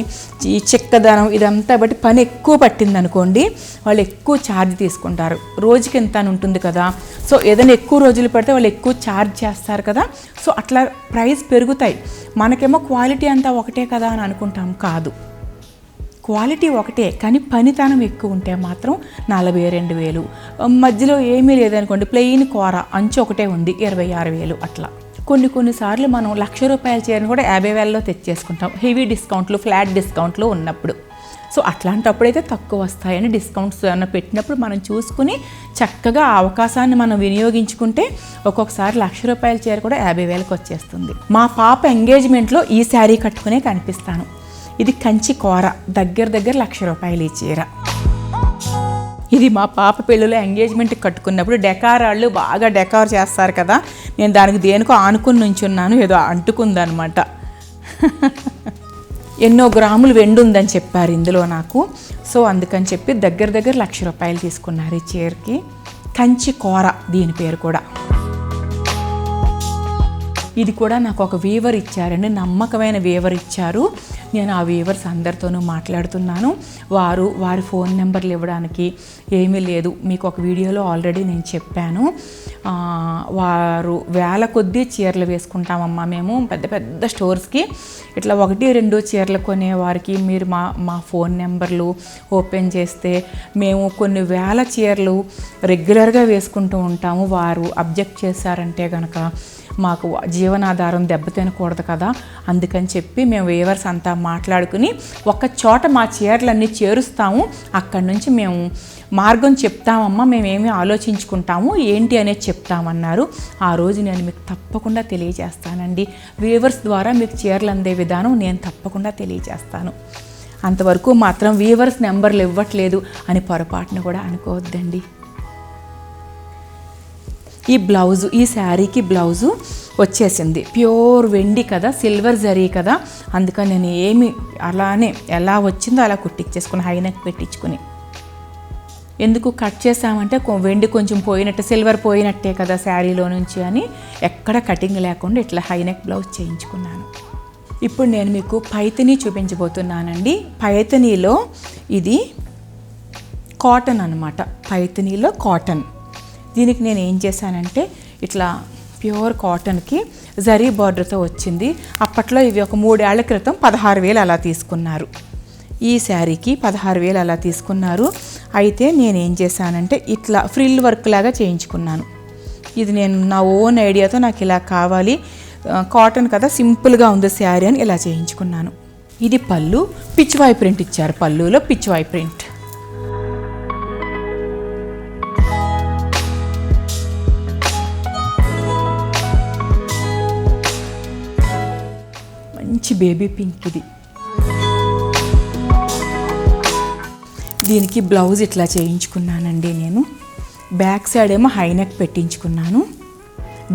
ఈ చెక్కదనం ఇదంతా బట్టి పని ఎక్కువ పట్టింది అనుకోండి, వాళ్ళు ఎక్కువ ఛార్జ్ తీసుకుంటారు. రోజుకి ఎంత అని ఉంటుంది కదా. సో ఏదైనా ఎక్కువ రోజులు పడితే వాళ్ళు ఎక్కువ ఛార్జ్ చేస్తారు కదా. సో అట్లా ప్రైస్ పెరుగుతాయి. మనకేమో క్వాలిటీ అంతా ఒకటే కదా అని అనుకుంటాం, కాదు. క్వాలిటీ ఒకటే, కానీ పనితనం ఎక్కువ ఉంటే మాత్రం 42,000. మధ్యలో ఏమీ లేదనుకోండి, ప్లెయిన్ కోర అంచు ఒకటే ఉంది, 26,000 అట్లా. కొన్నిసార్లు మనం ₹1,00,000 చీరను కూడా 50,000లో తెచ్చేసుకుంటాం, హెవీ డిస్కౌంట్లు, ఫ్లాట్ డిస్కౌంట్లు ఉన్నప్పుడు. సో అట్లాంటప్పుడైతే తక్కువ వస్తాయని డిస్కౌంట్స్ అన్న పెట్టినప్పుడు మనం చూసుకుని చక్కగా ఆ అవకాశాన్ని మనం వినియోగించుకుంటే ఒక్కొక్కసారి ₹1,00,000 చీర కూడా 50,000కి వచ్చేస్తుంది. మా పాప ఎంగేజ్మెంట్లో ఈ శారీ కట్టుకునే కనిపిస్తాను. ఇది కంచి కోర, దగ్గర దగ్గర ₹1,00,000 ఈ చీర. ఇది మా పాప పెళ్ళిలో ఎంగేజ్మెంట్కి కట్టుకున్నప్పుడు డెకారాళ్ళు బాగా డెకార్ చేస్తారు కదా, నేను దానికి దేనికో ఆనుకుని నుంచున్నాను, ఏదో అంటుకుందనమాట. ఎన్నో గ్రాములు వెండి ఉందని చెప్పారు ఇందులో నాకు. సో అందుకని చెప్పి దగ్గర దగ్గర ₹1,00,000 తీసుకున్నారు ఈ చీరకి. కంచి కోర దీని పేరు కూడా. ఇది కూడా నాకు ఒక వీవర్ ఇచ్చారండి, నమ్మకమైన వీవర్ ఇచ్చారు. నేను ఆ వీవర్స్ అందరితోనూ మాట్లాడుతున్నాను. వారి ఫోన్ నెంబర్లు ఇవ్వడానికి ఏమీ లేదు, మీకు ఒక వీడియోలో ఆల్రెడీ నేను చెప్పాను. వారు వేల కొద్దీ చీరలు వేసుకుంటామమ్మా మేము పెద్ద పెద్ద స్టోర్స్కి. ఇట్లా 1-2 చీరలు కొనేవారికి మీరు మా ఫోన్ నెంబర్లు ఓపెన్ చేస్తే మేము కొన్ని వేల చీరలు రెగ్యులర్గా వేసుకుంటూ ఉంటాము. వారు అబ్జెక్ట్ చేశారంటే కనుక మాకు జీవనాధారం దెబ్బతినకూడదు కదా, అందుకని చెప్పి మేము వీవర్స్ అంతా మాట్లాడుకుని ఒక చోట మా చీరలన్నీ చేరుస్తాము. అక్కడి నుంచి మేము మార్గం చెప్తామమ్మా, మేమేమి ఆలోచించుకుంటాము ఏంటి అనేది చెప్తామన్నారు. ఆ రోజు నేను మీకు తప్పకుండా తెలియజేస్తానండి. వీవర్స్ ద్వారా మీకు చీరలు అందే విధానం నేను తప్పకుండా తెలియజేస్తాను. అంతవరకు మాత్రం వీవర్స్ నెంబర్లు ఇవ్వట్లేదు అని పొరపాటును కూడా అనుకోవద్దండి. ఈ బ్లౌజు, ఈ శారీకి బ్లౌజు వచ్చేసింది. ప్యూర్ వెండి కదా, సిల్వర్ జరీ కదా, అందుకని నేను ఏమి అలానే ఎలా వచ్చిందో అలా కుట్టించేసుకుని హైనెక్ పెట్టించుకుని. ఎందుకు కట్ చేసామంటే వెండి కొంచెం పోయినట్టు, సిల్వర్ పోయినట్టే కదా శారీలో నుంచి అని ఎక్కడ కటింగ్ లేకుండా ఇట్లా హైనెక్ బ్లౌజ్ చేయించుకున్నాను. ఇప్పుడు నేను మీకు పైతనీ చూపించబోతున్నానండి. పైతనీలో ఇది కాటన్ అనమాట, పైతనీలో కాటన్. దీనికి నేను ఏం చేశానంటే ఇట్లా ప్యూర్ కాటన్కి జరీ బార్డర్తో వచ్చింది. అప్పట్లో ఇవి ఒక 3 ఏళ్ల క్రితం 16,000 అలా తీసుకున్నారు. ఈ శారీకి 16,000 అలా తీసుకున్నారు. అయితే నేనేం చేశానంటే ఇట్లా ఫ్రిల్ వర్క్ లాగా చేయించుకున్నాను. ఇది నేను నా ఓన్ ఐడియాతో నాకు ఇలా కావాలి, కాటన్ కదా సింపుల్గా ఉంది శారీ అని ఇలా చేయించుకున్నాను. ఇది పళ్ళు, పిచ్వాయ్ ప్రింట్ ఇచ్చారు, పళ్ళులో పిచ్వాయ్ ప్రింట్. మంచి బేబీ పింక్ ఇది. దీనికి బ్లౌజ్ ఇట్లా చేయించుకున్నానండి నేను. బ్యాక్ సైడ్ ఏమో హైనెక్ పెట్టించుకున్నాను.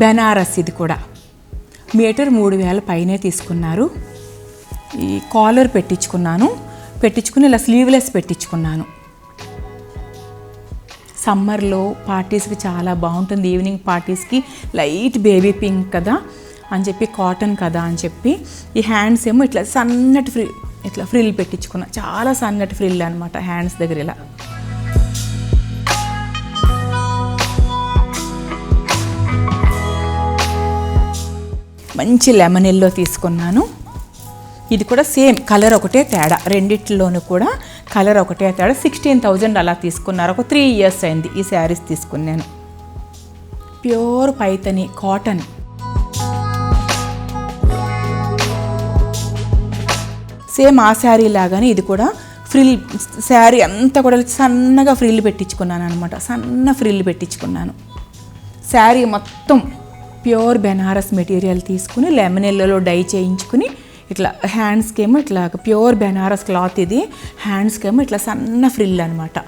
బెనారస్ ఇది కూడా మీటర్ 3,000 పైనే తీసుకున్నారు. ఈ కాలర్ పెట్టించుకున్నాను. పెట్టించుకుని ఇలా స్లీవ్లెస్ పెట్టించుకున్నాను. సమ్మర్లో పార్టీస్కి చాలా బాగుంటుంది, ఈవినింగ్ పార్టీస్కి. లైట్ బేబీ పింక్ కదా అని చెప్పి, కాటన్ కదా అని చెప్పి ఈ హ్యాండ్స్ ఏమో ఇట్లా సన్నటి ఫ్రిల్ పెట్టించుకున్నా. చాలా సన్నటి ఫ్రిల్ అనమాట హ్యాండ్స్ దగ్గర. ఇలా మంచి లెమన్ ఎల్లో తీసుకున్నాను. ఇది కూడా సేమ్ కలర్ ఒకటే తేడా, రెండిట్లోనూ కూడా కలర్ ఒకటే తేడా. 16,000 అలా తీసుకున్నారు. ఒక 3 years అయింది ఈ శారీస్ తీసుకున్నాను. Pure Paithani cotton. సేమ్ ఆ శారీ లాగానే ఇది కూడా ఫ్రిల్ శారీ అంతా కూడా సన్నగా ఫ్రిల్ పెట్టించుకున్నాను అనమాట. సన్న ఫ్రిల్ పెట్టించుకున్నాను. శారీ మొత్తం ప్యూర్ బెనారస్ మెటీరియల్ తీసుకుని లెమన్ ఎల్లోలో డై చేయించుకుని ఇట్లా హ్యాండ్స్కి ఏమో ఇట్లా ప్యూర్ బెనారస్ క్లాత్ ఇది. హ్యాండ్స్కి ఏమో ఇట్లా సన్న ఫ్రిల్ అనమాట,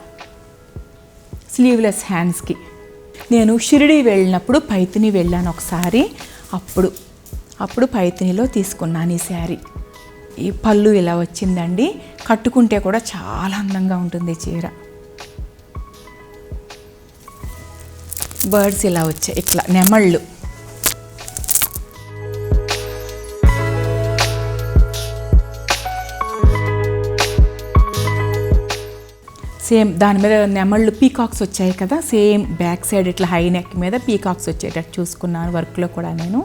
స్లీవ్లెస్ హ్యాండ్స్కి. నేను షిరిడి వెళ్ళినప్పుడు పైతిని వెళ్ళాను ఒకసారి. అప్పుడు పైతినిలో తీసుకున్నాను ఈ శారీ. ఈ పళ్ళు ఇలా వచ్చిందండి. కట్టుకుంటే కూడా చాలా అందంగా ఉంటుంది చీర. బర్డ్స్ ఇలా వచ్చాయి, ఇట్లా నెమళ్ళు. సేమ్ దాని మీద నెమళ్ళు పీకాక్స్ వచ్చాయి కదా, సేమ్ బ్యాక్ సైడ్ ఇట్లా హై నెక్ మీద పీకాక్స్ వచ్చేటట్టు చూసుకున్నాను వర్క్లో కూడా నేను.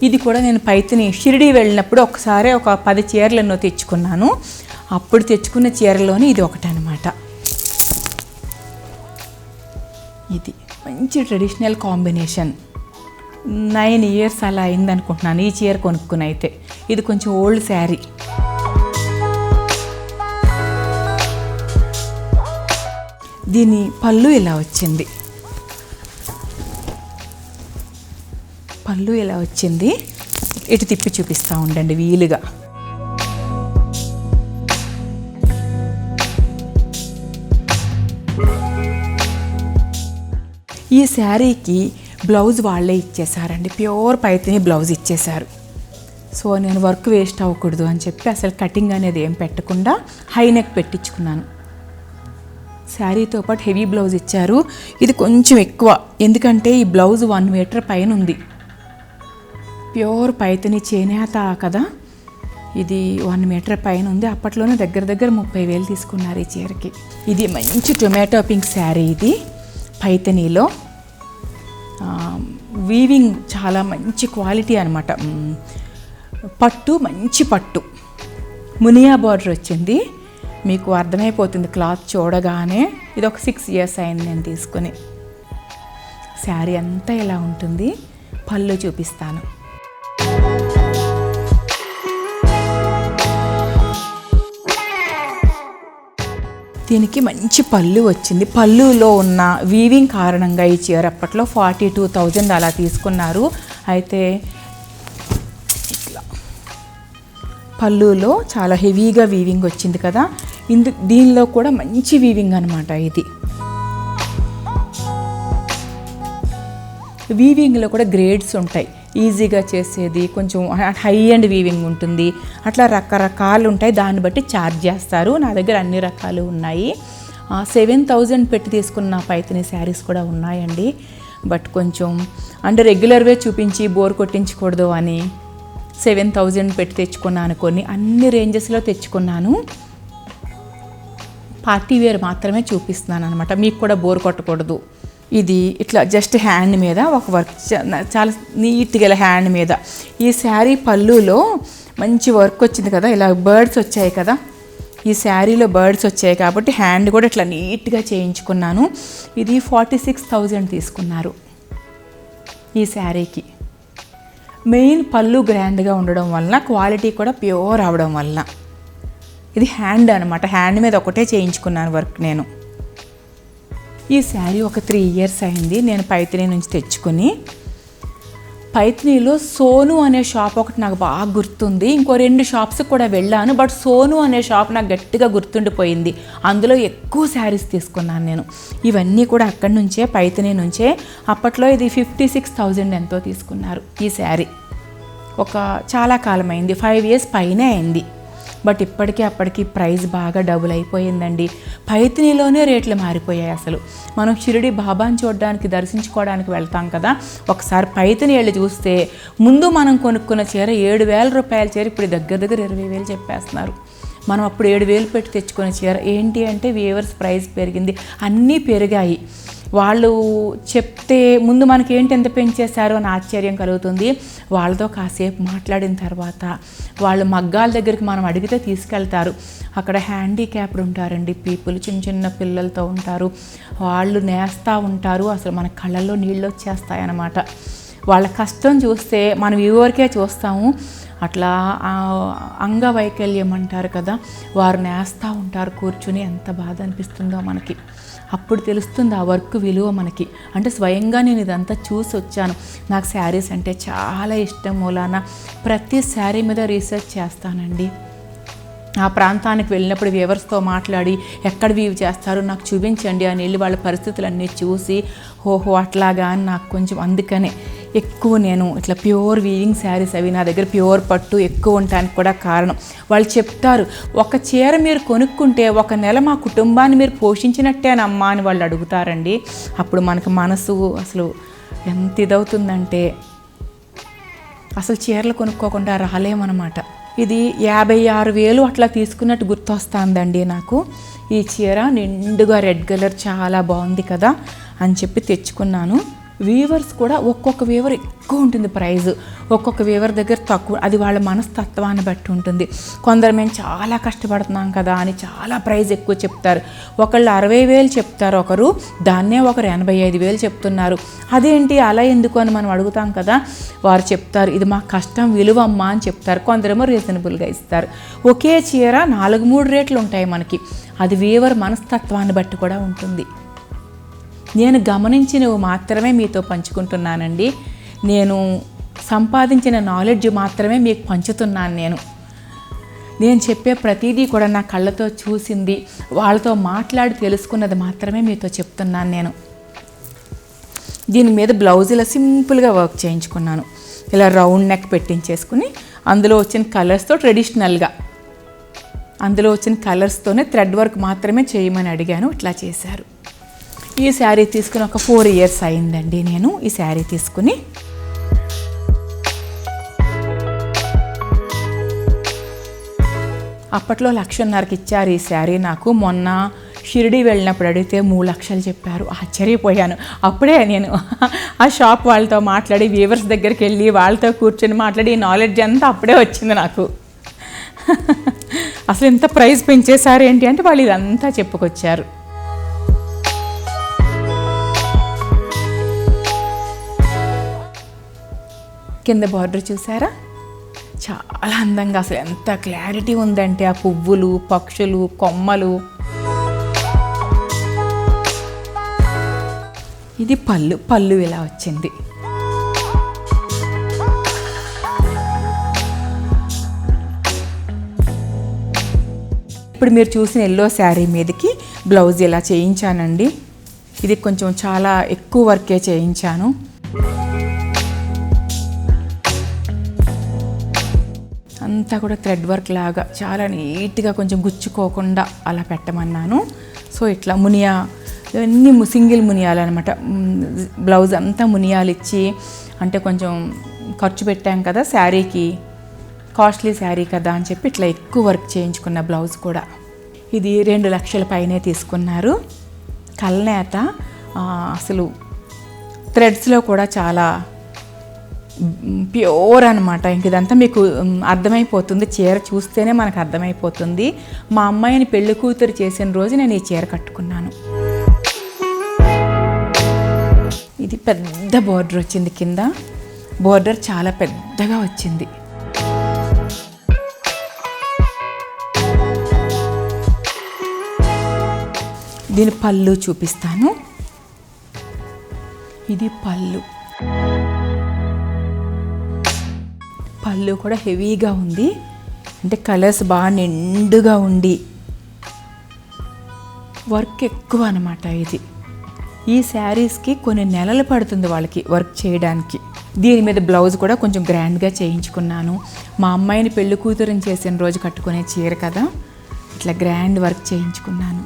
ఇది కూడా నేను పైతిని షిరిడి వెళ్ళినప్పుడు ఒకసారి ఒక 10 చీరలను తెచ్చుకున్నాను. అప్పుడు తెచ్చుకున్న చీరలోని ఇది ఒకటి అనమాట. ఇది మంచి ట్రెడిషనల్ కాంబినేషన్. 9 years అలా అయిందనుకుంటున్నాను ఈ చీర కొనుక్కుని. అయితే ఇది కొంచెం ఓల్డ్ శారీ. దీని పళ్ళు ఇలా వచ్చింది. పళ్ళు ఇలా వచ్చింది. ఇటు తిప్పి చూపిస్తూ ఉండండి వీలుగా. ఈ శారీకి బ్లౌజ్ వాళ్ళే ఇచ్చేసారండి. ప్యూర్ పైతిని బ్లౌజ్ ఇచ్చేశారు. సో నేను వర్క్ వేస్ట్ అవ్వకూడదు అని చెప్పి అసలు కటింగ్ అనేది ఏం పెట్టకుండా హై నెక్ పెట్టించుకున్నాను. శారీతో పాటు హెవీ బ్లౌజ్ ఇచ్చారు. ఇది కొంచెం ఎక్కువ, ఎందుకంటే ఈ బ్లౌజ్ 1 meter పైన ఉంది. ప్యూర్ పైతని చేనేత కదా, ఇది 1 meter పైన ఉంది. అప్పట్లోనే దగ్గర 30,000 తీసుకున్నారు ఈ చీరకి. ఇది మంచి టొమాటో పింక్ శారీ. ఇది పైతనీలో వీవింగ్ చాలా మంచి క్వాలిటీ అనమాట. పట్టు మంచి పట్టు, మునియా బార్డర్ వచ్చింది. మీకు అర్థమైపోతుంది క్లాత్ చూడగానే. ఇది ఒక 6 years అయింది నేను తీసుకుని. శారీ అంతా ఇలా ఉంటుంది. పళ్ళు చూపిస్తాను. దీనికి మంచి పళ్ళు వచ్చింది. పళ్ళులో ఉన్న వీవింగ్ కారణంగా ఈ చీర అప్పట్లో 42,000 అలా తీసుకున్నారు. అయితే ఇట్లా పళ్ళులో చాలా హెవీగా వీవింగ్ వచ్చింది కదా. దీనిలో కూడా మంచి వీవింగ్ అనమాట. ఇది వీవింగ్లో కూడా గ్రేడ్స్ ఉంటాయి. ఈజీగా చేసేది, కొంచెం హై అండ్ వీవింగ్ ఉంటుంది, అట్లా రకరకాలు ఉంటాయి. దాన్ని బట్టి ఛార్జ్ చేస్తారు. నా దగ్గర అన్ని రకాలు ఉన్నాయి. 7,000 పెట్టి తీసుకున్న పైతని శారీస్ కూడా ఉన్నాయండి. బట్ కొంచెం అంటే రెగ్యులర్ వే చూపించి బోర్ కొట్టించకూడదు అని 7,000 పెట్టి తెచ్చుకున్నాను. కొన్ని అన్ని రేంజెస్లో తెచ్చుకున్నాను. పార్టీ వేర్ మాత్రమే చూపిస్తున్నాను అనమాట, మీకు కూడా బోర్ కొట్టకూడదు. ఇది ఇట్లా జస్ట్ హ్యాండ్ మీద ఒక వర్క్, చాలా నీట్గా ఇలా హ్యాండ్ మీద. ఈ శారీ పళ్ళులో మంచి వర్క్ వచ్చింది కదా, ఇలా బర్డ్స్ వచ్చాయి కదా. ఈ శారీలో బర్డ్స్ వచ్చాయి కాబట్టి హ్యాండ్ కూడా ఇట్లా నీట్గా చేయించుకున్నాను. ఇది 46,000 తీసుకున్నారు ఈ శారీకి. మెయిన్ పళ్ళు గ్రాండ్గా ఉండడం వలన, క్వాలిటీ కూడా ప్యూర్ అవడం వలన. ఇది హ్యాండ్ అనమాట, హ్యాండ్ మీద ఒకటే చేయించుకున్నాను వర్క్ నేను. ఈ శారీ ఒక 3 years అయింది నేను పైతిని నుంచి తెచ్చుకుని. పైతినిలో సోను అనే షాప్ ఒకటి నాకు బాగా గుర్తుంది. ఇంకో 2 shops కూడా వెళ్ళాను. బట్ సోను అనే షాప్ నాకు గట్టిగా గుర్తుండిపోయింది. అందులో ఎక్కువ శారీస్ తీసుకున్నాను నేను. ఇవన్నీ కూడా అక్కడి నుంచే, పైతిని నుంచే. అప్పట్లో ఇది 56,000 ఎంతో తీసుకున్నారు ఈ శారీ. చాలా కాలం అయింది, 5 years పైనే అయింది. బట్ ఇప్పటికీ అప్పటికి ప్రైస్ బాగా డబుల్ అయిపోయిందండి. పైథినీలోనే రేట్లు మారిపోయాయి. అసలు మనం షిరిడి బాబాని చూడడానికి దర్శించుకోవడానికి వెళ్తాం కదా, ఒకసారి పైథిని వెళ్ళి చూస్తే ముందు మనం కొనుక్కున్న చీర 7,000 రూపాయల చీర ఇప్పుడు దగ్గర 20,000 చెప్పేస్తున్నారు. మనం అప్పుడు 7,000 పెట్టి తెచ్చుకునే చీర ఏంటి అంటే వ్యూవర్స్ ప్రైస్ పెరిగింది, అన్నీ పెరిగాయి. వాళ్ళు చెప్తే ముందు మనకి ఏంటి ఎంత పెంచేశారు అని ఆశ్చర్యం కలుగుతుంది. వాళ్ళతో కాసేపు మాట్లాడిన తర్వాత వాళ్ళు మగ్గాల దగ్గరికి మనం అడిగితే తీసుకెళ్తారు. అక్కడ హ్యాండిక్యాప్డ్ ఉంటారండి పీపుల్, చిన్న చిన్న పిల్లలతో ఉంటారు. వాళ్ళు నేస్తూ ఉంటారు. అసలు మన కళ్ళల్లో నీళ్ళు వచ్చేస్తాయి అన్నమాట. వాళ్ళ కష్టం చూస్తే మనం వ్యూవర్కే చూస్తాము. అట్లా అంగవైకల్యం అంటారు కదా, వారు నేస్తూ ఉంటారు కూర్చుని. ఎంత బాధ అనిపిస్తుందో మనకి. అప్పుడు తెలుస్తుంది ఆ వర్క్ విలువ మనకి. అంటే స్వయంగా నేను ఇదంతా చూసి వచ్చాను. నాకు శారీస్ అంటే చాలా ఇష్టం మూలాన ప్రతి శారీ మీద రీసెర్చ్ చేస్తానండి. ఆ ప్రాంతానికి వెళ్ళినప్పుడు వ్యూవర్స్తో మాట్లాడి ఎక్కడ వీవ్ చేస్తారో నాకు చూపించండి అని వెళ్ళి వాళ్ళ పరిస్థితులన్నీ చూసి ఓహో అట్లాగా అని నాకు కొంచెం, అందుకనే ఎక్కువ నేను ఇట్లా ప్యూర్ వీవింగ్ శారీస్ అవి నా దగ్గర ప్యూర్ పట్టు ఎక్కువ ఉండటానికి కూడా కారణం. వాళ్ళు చెప్తారు, ఒక చీర మీరు కొనుక్కుంటే 1 నెల మా కుటుంబాన్ని మీరు పోషించినట్టేనమ్మా అని వాళ్ళు అడుగుతారండి. అప్పుడు మనకు మనసు అసలు ఎంత ఇదవుతుందంటే అసలు చీరలు కొనుక్కోకుండా రాలేమన్నమాట. ఇది 56,000 అట్లా తీసుకున్నట్టు గుర్తొస్తుందండి నాకు. ఈ చీర నిండుగా రెడ్ కలర్ చాలా బాగుంది కదా అని చెప్పి తెచ్చుకున్నాను. వీవర్స్ కూడా ఒక్కొక్క వీవర్ ఎక్కువ ఉంటుంది ప్రైజ్, ఒక్కొక్క వీవర్ దగ్గర తక్కువ. అది వాళ్ళ మనస్తత్వాన్ని బట్టి ఉంటుంది. కొందరు మేము చాలా కష్టపడుతున్నాం కదా అని చాలా ప్రైజ్ ఎక్కువ చెప్తారు. ఒకళ్ళు 60,000 చెప్తారు, ఒకరు దాన్నే ఒకరు 85,000 చెప్తున్నారు. అదేంటి అలా ఎందుకు అని మనం అడుగుతాం కదా. వారు చెప్తారు ఇది మా కష్టం విలువమ్మా అని చెప్తారు. కొందరేమో రీజనబుల్గా ఇస్తారు. ఒకే చీర 4-3 రేట్లు ఉంటాయి మనకి. అది వీవర్ మనస్తత్వాన్ని బట్టి కూడా ఉంటుంది. నేను గమనించినవి మాత్రమే మీతో పంచుకుంటున్నానండి. నేను సంపాదించిన నాలెడ్జ్ మాత్రమే మీకు పంచుతున్నాను. నేను చెప్పే ప్రతిదీ కూడా నా కళ్ళతో చూసింది, వాళ్ళతో మాట్లాడి తెలుసుకున్నది మాత్రమే మీతో చెప్తున్నాను నేను. దీని మీద బ్లౌజ్ ఇలా సింపుల్గా వర్క్ చేయించుకున్నాను. ఇలా రౌండ్ నెక్ పెట్టించేసుకుని అందులో వచ్చిన కలర్స్తో ట్రెడిషనల్గా అందులో వచ్చిన కలర్స్తోనే థ్రెడ్ వర్క్ మాత్రమే చేయమని అడిగాను. ఇట్లా చేశారు. ఈ శారీ తీసుకుని ఒక 4 years అయిందండి నేను ఈ శారీ తీసుకుని. అప్పట్లో 1,50,000కి ఇచ్చారు ఈ శారీ నాకు. మొన్న షిరిడి వెళ్ళినప్పుడు అడిగితే 3 లక్షలు చెప్పారు. ఆశ్చర్యపోయాను. అప్పుడే నేను ఆ షాప్ వాళ్ళతో మాట్లాడి వీవర్స్ దగ్గరికి వెళ్ళి వాళ్ళతో కూర్చొని మాట్లాడి ఈ నాలెడ్జ్ అంతా అప్పుడే వచ్చింది నాకు. అసలు ఎంత ప్రైస్ పెంచేశారు ఏంటి అంటే వాళ్ళు ఇదంతా చెప్పుకొచ్చారు. కింద బార్డర్ చూసారా, చాలా అందంగా అసలు ఎంత క్లారిటీ ఉందంటే ఆ పువ్వులు, పక్షులు, కొమ్మలు. ఇది పళ్ళు ఇలా వచ్చింది. ఇప్పుడు మీరు చూసిన ఎల్లో శారీ మీదకి బ్లౌజ్ ఇలా చేయించానండి. ఇది కొంచెం చాలా ఎక్కువ వర్కే చేయించాను. అంతా కూడా థ్రెడ్ వర్క్ లాగా చాలా నీట్గా కొంచెం గుచ్చుకోకుండా అలా పెట్టమన్నాను. సో ఇట్లా మునియా ఇవన్నీ సింగిల్ మునియాలు అనమాట. బ్లౌజ్ అంతా మునియాలు ఇచ్చి, అంటే కొంచెం ఖర్చు పెట్టాం కదా శారీకి, కాస్ట్లీ శారీ కదా అని చెప్పి ఇట్లా ఎక్కువ వర్క్ చేయించుకున్న బ్లౌజ్ కూడా. ఇది 2 లక్షల పైనే తీసుకున్నారు. కల్నేత అసలు థ్రెడ్స్లో కూడా చాలా ప్యూర్ అనమాట. ఇంక ఇదంతా మీకు అర్థమైపోతుంది, చీర చూస్తేనే మనకు అర్థమైపోతుంది. మా అమ్మాయిని పెళ్లి కూతురు చేసిన రోజు నేను ఈ చీర కట్టుకున్నాను. ఇది పెద్ద బోర్డర్ వచ్చింది, కింద బోర్డర్ చాలా పెద్దగా వచ్చింది. దీని పళ్ళు చూపిస్తాను. ఇది పళ్ళు కూడా హెవీగా ఉంది. అంటే కలర్స్ బాగా నిండుగా ఉండి వర్క్ ఎక్కువ అనమాట. ఇది ఈ శారీస్కి కొన్ని నెలలు పడుతుంది వాళ్ళకి వర్క్ చేయడానికి. దీని మీద బ్లౌజ్ కూడా కొంచెం గ్రాండ్గా చేయించుకున్నాను. మా అమ్మాయిని పెళ్లి కూతురుని చేసిన రోజు కట్టుకునే చీర కదా, ఇట్లా గ్రాండ్ వర్క్ చేయించుకున్నాను.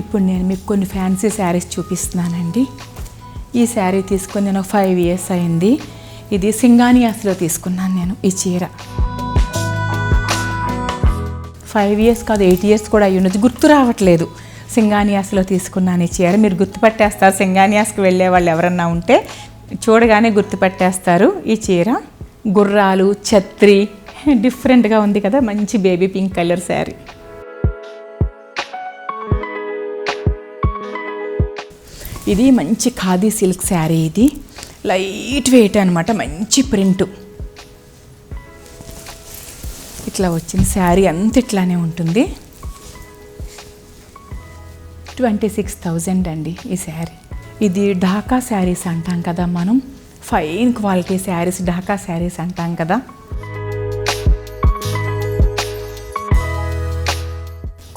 ఇప్పుడు నేను మీకు కొన్ని ఫ్యాన్సీ శారీస్ చూపిస్తున్నానండి. ఈ శారీ తీసుకొని నేను 5 years అయింది. ఇది సింగానియాస్లో తీసుకున్నాను నేను ఈ చీర. 5 years కాదు, 8 years కూడా అయ్యి ఉండొచ్చు, గుర్తు రావట్లేదు. సింగానియాస్లో తీసుకున్నాను ఈ చీర. మీరు గుర్తుపట్టేస్తారు, సింగానియాస్కి వెళ్ళే వాళ్ళు ఎవరన్నా ఉంటే చూడగానే గుర్తుపట్టేస్తారు. ఈ చీర గుర్రాలు, ఛత్రి, డిఫరెంట్గా ఉంది కదా, మంచి బేబీ పింక్ కలర్ శారీ. ఇది మంచి ఖాదీ సిల్క్ శారీ. ఇది లైట్ వెయిట్ అనమాట, మంచి ప్రింటు. ఇట్లా వచ్చింది శారీ అంత ఇట్లానే ఉంటుంది. 26,000 అండి ఈ శారీ. ఇది ఢాకా శారీస్ అంటాం కదా మనం, ఫైన్ క్వాలిటీ శారీస్ ఢాకా శారీస్ అంటాం కదా.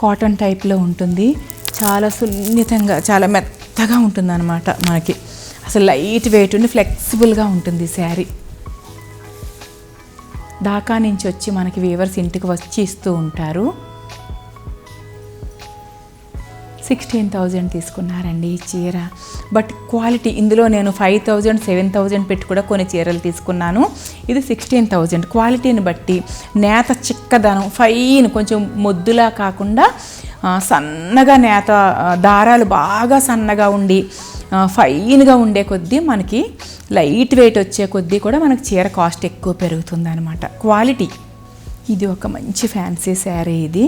కాటన్ టైప్లో ఉంటుంది, చాలా సున్నితంగా చాలా మెత్తగా ఉంటుంది అన్నమాట. మనకి అసలు లైట్ వెయిట్ ఉండి ఫ్లెక్సిబుల్గా ఉంటుంది శారీ. ఢాకా నుంచి వచ్చి మనకి వీవర్స్ ఇంటికి వచ్చి ఇస్తూ ఉంటారు. 16,000 తీసుకున్నారండి ఈ చీర. బట్ క్వాలిటీ ఇందులో నేను 5,000, 7,000 పెట్టి కూడా కొన్ని చీరలు తీసుకున్నాను. ఇది 16,000. క్వాలిటీని బట్టి నేత చిక్కదనం, ఫైన్, కొంచెం మొద్దులా కాకుండా సన్నగా నేత దారాలు బాగా సన్నగా ఉండి ఫైన్గా ఉండే కొద్దీ మనకి లైట్ వెయిట్ వచ్చే కొద్దీ కూడా మనకి చీర కాస్ట్ ఎక్కువ పెరుగుతుంది అనమాట. క్వాలిటీ. ఇది ఒక మంచి ఫ్యాన్సీ శారీ. ఇది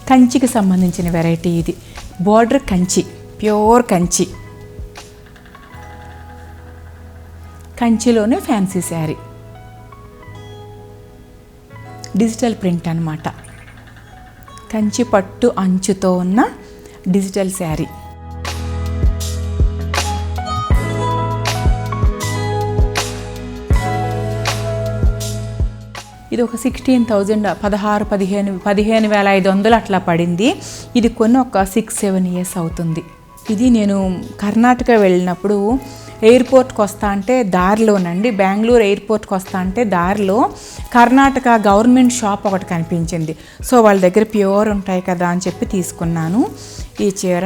కంచికి సంబంధించిన వెరైటీ. ఇది బోర్డర్ కంచి, ప్యూర్ కంచిలోనే ఫ్యాన్సీ శారీ. డిజిటల్ ప్రింట్ అన్నమాట. కంచి పట్టు అంచుతో ఉన్న డిజిటల్ శారీ. ఇది ఒక 16,000, 15,500 అట్లా పడింది. ఇది కొన్ని ఒక 6-7 years అవుతుంది. ఇది నేను కర్ణాటక వెళ్ళినప్పుడు ఎయిర్పోర్ట్కి వస్తా అంటే దారిలోనండి, బెంగళూరు ఎయిర్పోర్ట్కి వస్తా అంటే దారిలో కర్ణాటక గవర్నమెంట్ షాప్ ఒకటి కనిపించింది. సో వాళ్ళ దగ్గర ప్యూర్ ఉంటాయి కదా అని చెప్పి తీసుకున్నాను ఈ చీర.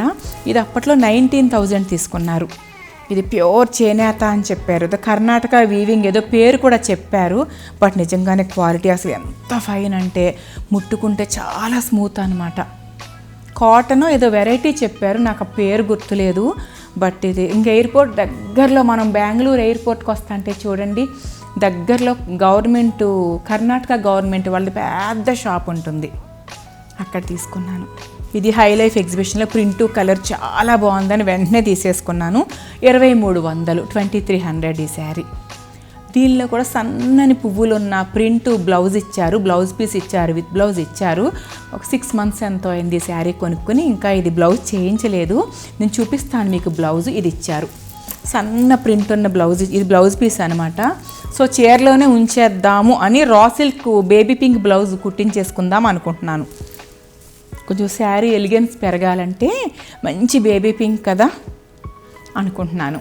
ఇది అప్పట్లో 19,000 తీసుకున్నారు. ఇది ప్యూర్ చేనేత అని చెప్పారు. కర్ణాటక వీవింగ్ ఏదో పేరు కూడా చెప్పారు. బట్ నిజంగానే క్వాలిటీ అసలు ఎంత ఫైన్ అంటే ముట్టుకుంటే చాలా స్మూత్ అనమాట. కాటన్ ఏదో వెరైటీ చెప్పారు, నాకు ఆ పేరు గుర్తులేదు. బట్ ఇది ఇంకా ఎయిర్పోర్ట్ దగ్గరలో, మనం బెంగళూరు ఎయిర్పోర్ట్కి వస్తా అంటే చూడండి దగ్గరలో కర్ణాటక గవర్నమెంట్ వాళ్ళది పెద్ద షాప్ ఉంటుంది, అక్కడ తీసుకున్నాను. ఇది హై లైఫ్ ఎగ్జిబిషన్లో ప్రింటు కలర్ చాలా బాగుందని వెంటనే తీసేసుకున్నాను. 2,300, 2,300 ఈ శారీ. దీనిలో కూడా సన్నని పువ్వులు ఉన్న ప్రింట్ బ్లౌజ్ ఇచ్చారు, బ్లౌజ్ పీస్ ఇచ్చారు, విత్ బ్లౌజ్ ఇచ్చారు. ఒక 6 months ఎంతో అయింది శారీ కొనుక్కొని. ఇంకా ఇది బ్లౌజ్ చేయించలేదు, నేను చూపిస్తాను మీకు బ్లౌజ్. ఇది ఇచ్చారు, సన్న ప్రింట్ ఉన్న బ్లౌజ్. ఇది బ్లౌజ్ పీస్ అనమాట. సో చీరలోనే ఉంచేద్దాము అని raw silk baby pink blouse కుట్టించేసుకుందాం అనుకుంటున్నాను. కొంచెం శారీ ఎలిగెన్స్ పెరగాలంటే మంచి బేబీ పింక్ కదా అనుకుంటున్నాను.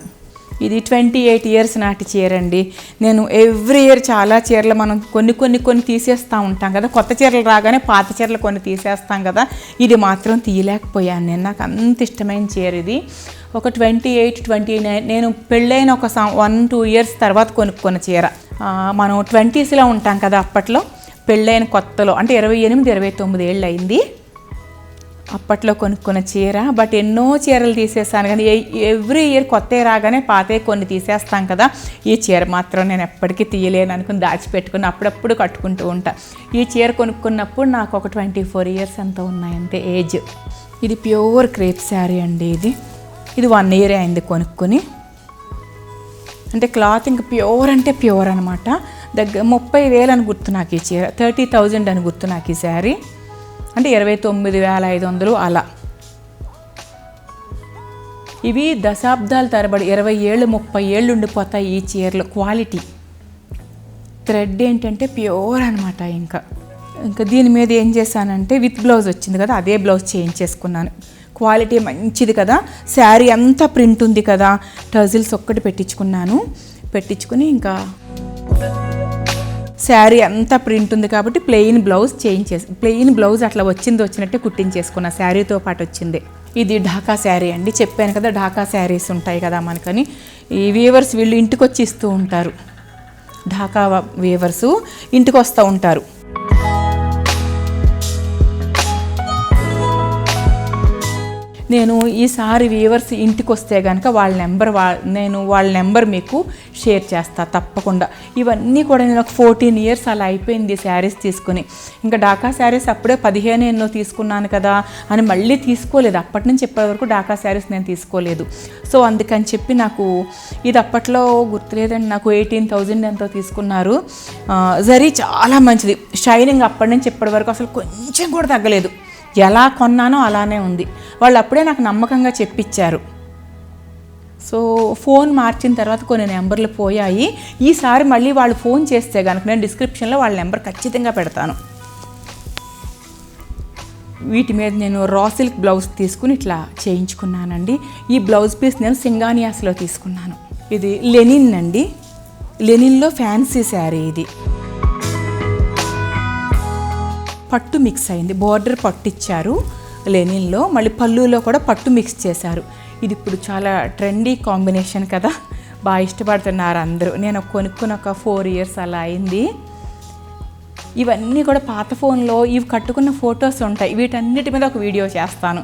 ఇది 28 years నాటి చీర అండి. నేను ఎవ్రీ ఇయర్ చాలా చీరలు మనం కొన్ని తీసేస్తూ ఉంటాం కదా, కొత్త చీరలు రాగానే పాత చీరలు కొన్ని తీసేస్తాం కదా. ఇది మాత్రం తీయలేకపోయాను నేను, నాకు అంత ఇష్టమైన చీర ఇది. ఒక 28, 29 నేను పెళ్ళైన ఒక 1-2 years తర్వాత కొనుక్కున్న చీర. మనం 20sలో ఉంటాం కదా అప్పట్లో, పెళ్ళైన కొత్తలో అంటే 28, 29 ఏళ్ళు అయింది అప్పట్లో కొనుక్కున్న చీర. బట్ ఎన్నో చీరలు తీసేస్తాను కానీ ఎవ్రీ ఇయర్ కొత్త రాగానే పాతే కొన్ని తీసేస్తాం కదా. ఈ చీర మాత్రం నేను ఎప్పటికీ తీయలేను అనుకుని దాచిపెట్టుకుని అప్పుడప్పుడు కట్టుకుంటూ ఉంటా. ఈ చీర కొనుక్కున్నప్పుడు నాకు ఒక 24 years అంత ఉన్నాయంతే ఏజ్. ఇది ప్యూర్ క్రేప్ శారీ అండి. ఇది 1 year అయింది కొనుక్కొని. అంటే క్లాత్ ఇంక ప్యూర్ అంటే ప్యూర్ అనమాట. 30,000 అని గుర్తు నాకు ఈ చీర, 30,000 అని గుర్తు నాకు ఈ శారీ. అంటే 29,500 అలా. ఇవి దశాబ్దాల తరబడి 20 ఏళ్ళు 30 ఏళ్ళు ఉండిపోతాయి ఈ చీరలు. క్వాలిటీ థ్రెడ్ ఏంటంటే ప్యూర్ అనమాట. ఇంకా ఇంకా దీని మీద ఏం చేశానంటే విత్ బ్లౌజ్ వచ్చింది కదా, అదే బ్లౌజ్ చేయించేసుకున్నాను. క్వాలిటీ మంచిది కదా, శారీ అంతా ప్రింట్ ఉంది కదా, టజిల్స్ ఒక్కటి పెట్టించుకుని ఇంకా శారీ అంతా ప్రింట్ ఉంది కాబట్టి ప్లెయిన్ బ్లౌజ్ అట్లా వచ్చినట్టే కుట్టించేసుకున్నా, శారీతో పాటు వచ్చింది. ఇది ఢాకా శారీ అండి, చెప్పాను కదా ఢాకా శారీస్ ఉంటాయి కదా మనకని. ఈ వీవర్స్ వీళ్ళు ఇంటికి వచ్చి ఇస్తూ ఉంటారు, ఢాకా వీవర్స్ ఇంటికి వస్తూ ఉంటారు. నేను ఈసారి వీవర్స్ ఇంటికి వస్తే కనుక వాళ్ళ నెంబర్ మీకు షేర్ చేస్తా తప్పకుండా. ఇవన్నీ కూడా నేను ఒక 14 years అలా అయిపోయింది శారీస్ తీసుకుని. ఇంకా ఢాకా శారీస్ అప్పుడే 15 ఎన్నో తీసుకున్నాను కదా అని మళ్ళీ తీసుకోలేదు. అప్పటి నుంచి ఇప్పటి వరకు ఢాకా శారీస్ నేను తీసుకోలేదు. సో అందుకని చెప్పి నాకు ఇది అప్పట్లో గుర్తులేదండి, నాకు 18,000 ఎంతో తీసుకున్నారు. జరీ చాలా మంచిది, షైనింగ్ అప్పటి నుంచి ఇప్పటి వరకు అసలు కొంచెం కూడా తగ్గలేదు. ఎలా కొన్నానో అలానే ఉంది. వాళ్ళు అప్పుడే నాకు నమ్మకంగా చెప్పిచ్చారు. సో ఫోన్ మార్చిన తర్వాత కొన్ని నెంబర్లు పోయాయి. ఈసారి మళ్ళీ వాళ్ళు ఫోన్ చేస్తే కనుక నేను డిస్క్రిప్షన్లో వాళ్ళ నెంబర్ ఖచ్చితంగా పెడతాను. వీటి మీద నేను రా సిల్క్ బ్లౌజ్ తీసుకుని ఇట్లా చేయించుకున్నానండి. ఈ బ్లౌజ్ పీస్ నేను సింగానియాస్లో తీసుకున్నాను. ఇది లెనిన్ అండి, లెనిన్లో ఫ్యాన్సీ శారీ. ఇది పట్టు మిక్స్ అయింది, బోర్డర్ పట్టు ఇచ్చారు లెనిన్లో, మళ్ళీ పళ్ళులో కూడా పట్టు మిక్స్ చేశారు. ఇది ఇప్పుడు చాలా ట్రెండీ కాంబినేషన్ కదా, బాగా ఇష్టపడుతున్నారు అందరూ. నేను కొనుక్కుని ఒక 4 years అలా అయింది. ఇవన్నీ కూడా పాత ఫోన్లో ఇవి కట్టుకున్న ఫొటోస్ ఉంటాయి, వీటన్నిటి మీద ఒక వీడియో చేస్తాను.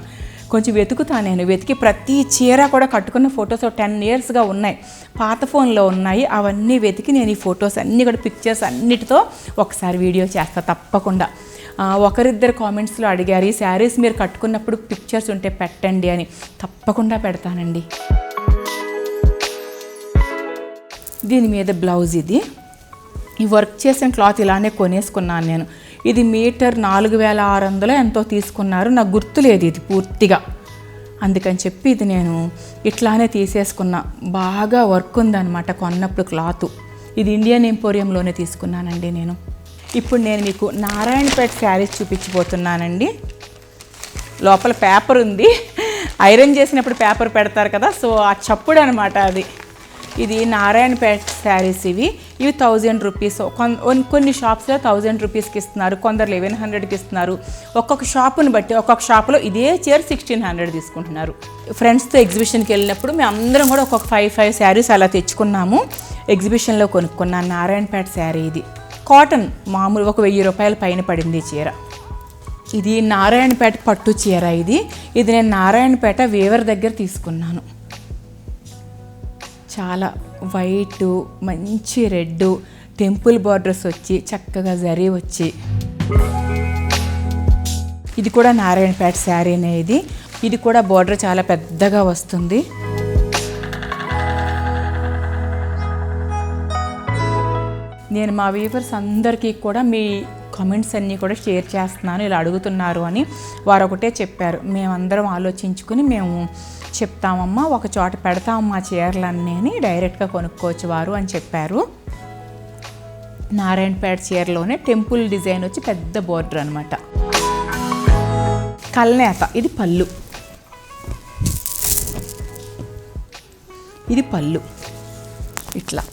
కొంచెం వెతుకుతాను, నేను వెతికి ప్రతి చీర కూడా కట్టుకున్న ఫొటోస్ 10 yearsగా ఉన్నాయి, పాత ఫోన్లో ఉన్నాయి. అవన్నీ వెతికి నేను ఈ ఫొటోస్ అన్నీ కూడా పిక్చర్స్ అన్నిటితో ఒకసారి వీడియో చేస్తాను తప్పకుండా. ఒకరిద్దరు కామెంట్స్లో అడిగారు, ఈ శారీస్ మీరు కట్టుకున్నప్పుడు పిక్చర్స్ ఉంటే పెట్టండి అని. తప్పకుండా పెడతానండి. దీని మీద బ్లౌజ్ ఇది. ఈ వర్క్ చేసిన క్లాత్ ఇలానే కొనేసుకున్నాను నేను. ఇది మీటర్ 4,600 ఎంతో తీసుకున్నారు, నాకు గుర్తులేదు ఇది పూర్తిగా. అందుకని చెప్పి ఇది నేను ఇట్లానే తీసేసుకున్నా. బాగా వర్క్ ఉందన్నమాట కొన్నప్పుడు క్లాత్. ఇది ఇండియన్ ఎంపోరియంలోనే తీసుకున్నానండి నేను. ఇప్పుడు నేను మీకు నారాయణపేట శారీస్ చూపించబోతున్నానండి. లోపల పేపర్ ఉంది, ఐరన్ చేసినప్పుడు పేపర్ పెడతారు కదా, సో ఆ చప్పుడు అనమాట అది. ఇది నారాయణపేట శారీస్. ఇవి 1000 రూపీస్. కొన్ని షాప్స్లో 1000 రూపీస్కి ఇస్తున్నారు, కొందరు 1100కి ఇస్తున్నారు. ఒక్కొక్క షాపుని బట్టి, ఒక్కొక్క షాపులో ఇదే చీర 1600 తీసుకుంటున్నారు. ఫ్రెండ్స్తో ఎగ్జిబిషన్కి వెళ్ళినప్పుడు మేము అందరం కూడా ఒక్కొక్క 5 శారీస్ అలా తెచ్చుకున్నాము. ఎగ్జిబిషన్లో కొనుక్కున్నాను నారాయణపేట శారీ. ఇది కాటన్, మామూలు ఒక 1000 రూపాయల పైన పడింది ఈ చీర. ఇది నారాయణపేట పట్టు చీర. ఇది నేను నారాయణపేట వీవర్ దగ్గర తీసుకున్నాను. చాలా వైటు, మంచి రెడ్, టెంపుల్ బార్డర్స్ వచ్చి చక్కగా జరీ వచ్చి. ఇది కూడా నారాయణపేట శారీనే. ఇది కూడా బార్డర్ చాలా పెద్దగా వస్తుంది. నేను మా వ్యూవర్స్ అందరికీ కూడా మీ కామెంట్స్ అన్నీ కూడా షేర్ చేస్తున్నాను, ఇలా అడుగుతున్నారు అని. వారు ఒకటే చెప్పారు, మేమందరం ఆలోచించుకుని మేము చెప్తామమ్మా, ఒక చోట పెడతామమ్మా చీరలన్నీ అని, డైరెక్ట్గా కొనుక్కోవచ్చు వారు అని చెప్పారు. నారాయణపేట చీరలోనే టెంపుల్ డిజైన్ వచ్చి పెద్ద బోర్డర్ అనమాట. కల్నేత. ఇది పళ్ళు. ఇది పళ్ళు ఇట్లా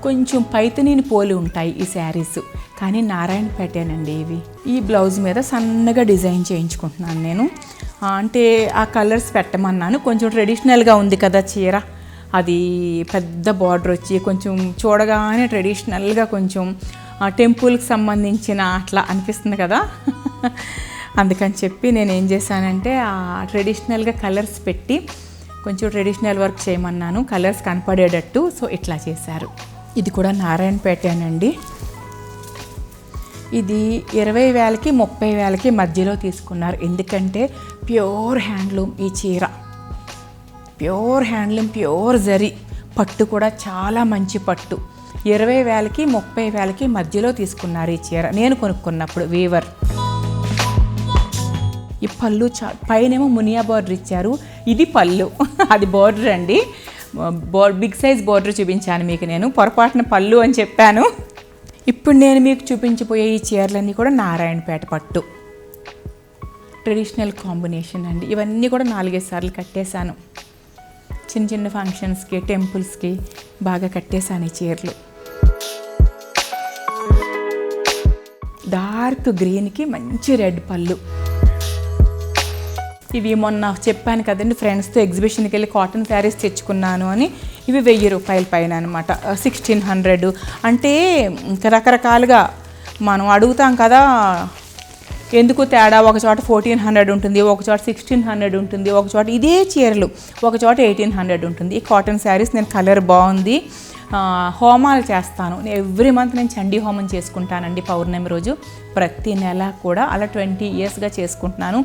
కొంచెం పైతనీని పోలి ఉంటాయి ఈ శారీస్, కానీ నారాయణపేటేనండి ఇవి. ఈ బ్లౌజ్ మీద సన్నగా డిజైన్ చేయించుకుంటున్నాను నేను. అంటే ఆ కలర్స్ పెట్టమన్నాను. కొంచెం ట్రెడిషనల్గా ఉంది కదా చీర, అది పెద్ద బార్డర్ వచ్చి కొంచెం చూడగానే ట్రెడిషనల్గా కొంచెం టెంపుల్కి సంబంధించిన అట్లా అనిపిస్తుంది కదా. అందుకని చెప్పి నేను ఏం చేశానంటే ఆ ట్రెడిషనల్గా కలర్స్ పెట్టి కొంచెం ట్రెడిషనల్ వర్క్ చేయమన్నాను, కలర్స్ కనపడేటట్టు. సో ఇట్లా చేశారు. ఇది కూడా నారాయణపేటేనండి. ఇది 20,000కి 30,000కి మధ్యలో తీసుకున్నారు. ఎందుకంటే ప్యూర్ హ్యాండ్లూమ్ ఈ చీర, ప్యూర్ హ్యాండ్లూమ్, ప్యూర్ జరీ, పట్టు కూడా చాలా మంచి పట్టు. 20,000కి 30,000కి మధ్యలో తీసుకున్నారు ఈ చీర నేను కొనుక్కున్నప్పుడు వీవర్. ఈ పళ్ళు పైనేమో మునియా బార్డర్ ఇచ్చారు, ఇది పళ్ళు, అది బార్డర్ అండి. బిగ్ సైజ్ బోర్డర్ చూపించాను మీకు, నేను పొరపాటున పళ్ళు అని చెప్పాను. ఇప్పుడు నేను మీకు చూపించబోయే ఈ చీరలన్నీ కూడా నారాయణపేట పట్టు ట్రెడిషనల్ కాంబినేషన్ అండి. ఇవన్నీ కూడా 4-5 సార్లు కట్టేశాను. చిన్న చిన్న ఫంక్షన్స్కి, టెంపుల్స్కి బాగా కట్టేశాను ఈ చీరలు. డార్క్ గ్రీన్కి మంచి రెడ్ పళ్ళు. ఇవి మొన్న చెప్పాను కదండి, ఫ్రెండ్స్తో ఎగ్జిబిషన్కి వెళ్ళి కాటన్ శారీస్ తెచ్చుకున్నాను అని. ఇవి 1000 రూపాయల పైన అనమాట, 1600. అంటే రకరకాలుగా మనం అడుగుతాం కదా, ఎందుకు తేడా, ఒక చోట 1400 ఉంటుంది, ఒక చోట 1600 ఉంటుంది, ఒక చోట ఇదే చీరలు ఒక చోట 1800 ఉంటుంది. ఈ కాటన్ శారీస్ నేను కలర్ బాగుంది. హోమాలు చేస్తాను ఎవ్రీ మంత్. నేను చండీ హోమం చేసుకుంటానండి పౌర్ణమి రోజు, ప్రతి నెల కూడా. అలా 20 ఇయర్స్గా చేసుకుంటున్నాను.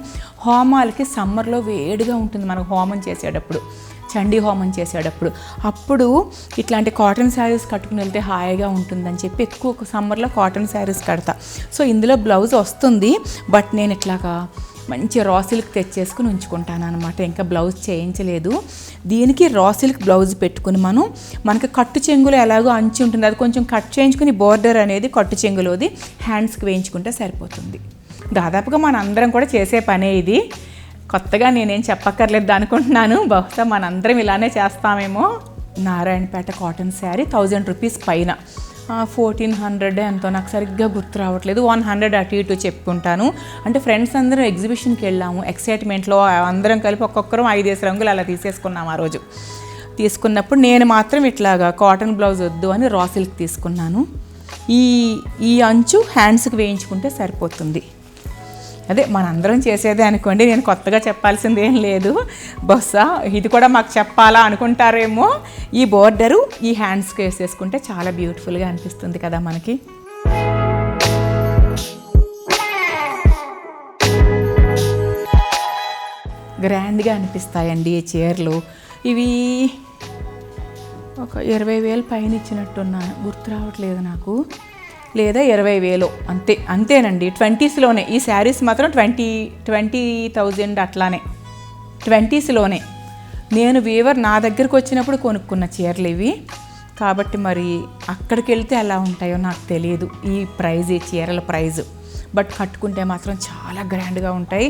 హోమాలకి సమ్మర్లో వేడిగా ఉంటుంది మనకు హోమం చేసేటప్పుడు, చండీ హోమం చేసేటప్పుడు. అప్పుడు ఇట్లాంటి కాటన్ శారీస్ కట్టుకుని వెళ్తే హాయిగా ఉంటుందని చెప్పి ఎక్కువ సమ్మర్లో కాటన్ శారీస్ కడతా. సో ఇందులో బ్లౌజ్ వస్తుంది, బట్ నేను ఇట్లాగా మంచి రా సిల్క్ తెచ్చేసుకుని ఉంచుకుంటాను అనమాట. ఇంకా బ్లౌజ్ చేయించలేదు. దీనికి రా సిల్క్ బ్లౌజ్ పెట్టుకుని మనకి కట్టు చెంగులో ఎలాగో అంచి ఉంటుంది, అది కొంచెం కట్ చేయించుకుని బోర్డర్ అనేది కట్టు చెంగులోది హ్యాండ్స్కి వేయించుకుంటే సరిపోతుంది. దాదాపుగా మనందరం కూడా చేసే పనే ఇది. కొత్తగా నేనేం చెప్పక్కర్లేదు అనుకుంటున్నాను. బహుశా మనందరం ఇలానే చేస్తామేమో. నారాయణపేట కాటన్ శారీ 1000 రూపీస్ పైన, 1400 ఎంతో నాకు సరిగ్గా గుర్తు రావట్లేదు, 100 అటు ఇటు చెప్పుకుంటాను. అంటే ఫ్రెండ్స్ అందరం ఎగ్జిబిషన్కి వెళ్ళాము, ఎక్సైట్మెంట్లో అందరం కలిపి ఒక్కొక్కరం 5 రంగులు అలా తీసేసుకున్నాము. ఆ రోజు తీసుకున్నప్పుడు నేను మాత్రం ఇట్లాగా కాటన్ బ్లౌజ్ వద్దు అని రా సిల్క్ తీసుకున్నాను. ఈ అంచు హ్యాండ్స్కి వేయించుకుంటే సరిపోతుంది. అదే మనందరం చేసేదే అనుకోండి, నేను కొత్తగా చెప్పాల్సింది ఏం లేదు. బహుశా ఇది కూడా మాకు చెప్పాలా అనుకుంటారేమో. ఈ బోర్డరు ఈ హ్యాండ్స్కి వేసేసుకుంటే చాలా బ్యూటిఫుల్గా అనిపిస్తుంది కదా మనకి. గ్రాండ్గా అనిపిస్తాయండి ఈ చీరలు. ఇవి ఒక 20,000 పైన ఇచ్చినట్టున్నాను, గుర్తు రావట్లేదు నాకు, లేదా 20,000 అంతేనండి. 20స్లోనే ఈ శారీస్ మాత్రం 20,000 అట్లానే 20స్లోనే. నేను వీవర్ నా దగ్గరకు వచ్చినప్పుడు కొనుక్కున్న చీరలు ఇవి, కాబట్టి మరి అక్కడికి వెళ్తే ఎలా ఉంటాయో నాకు తెలియదు ఈ ప్రైజ్, ఈ చీరల ప్రైజు. బట్ కట్టుకుంటే మాత్రం చాలా గ్రాండ్గా ఉంటాయి,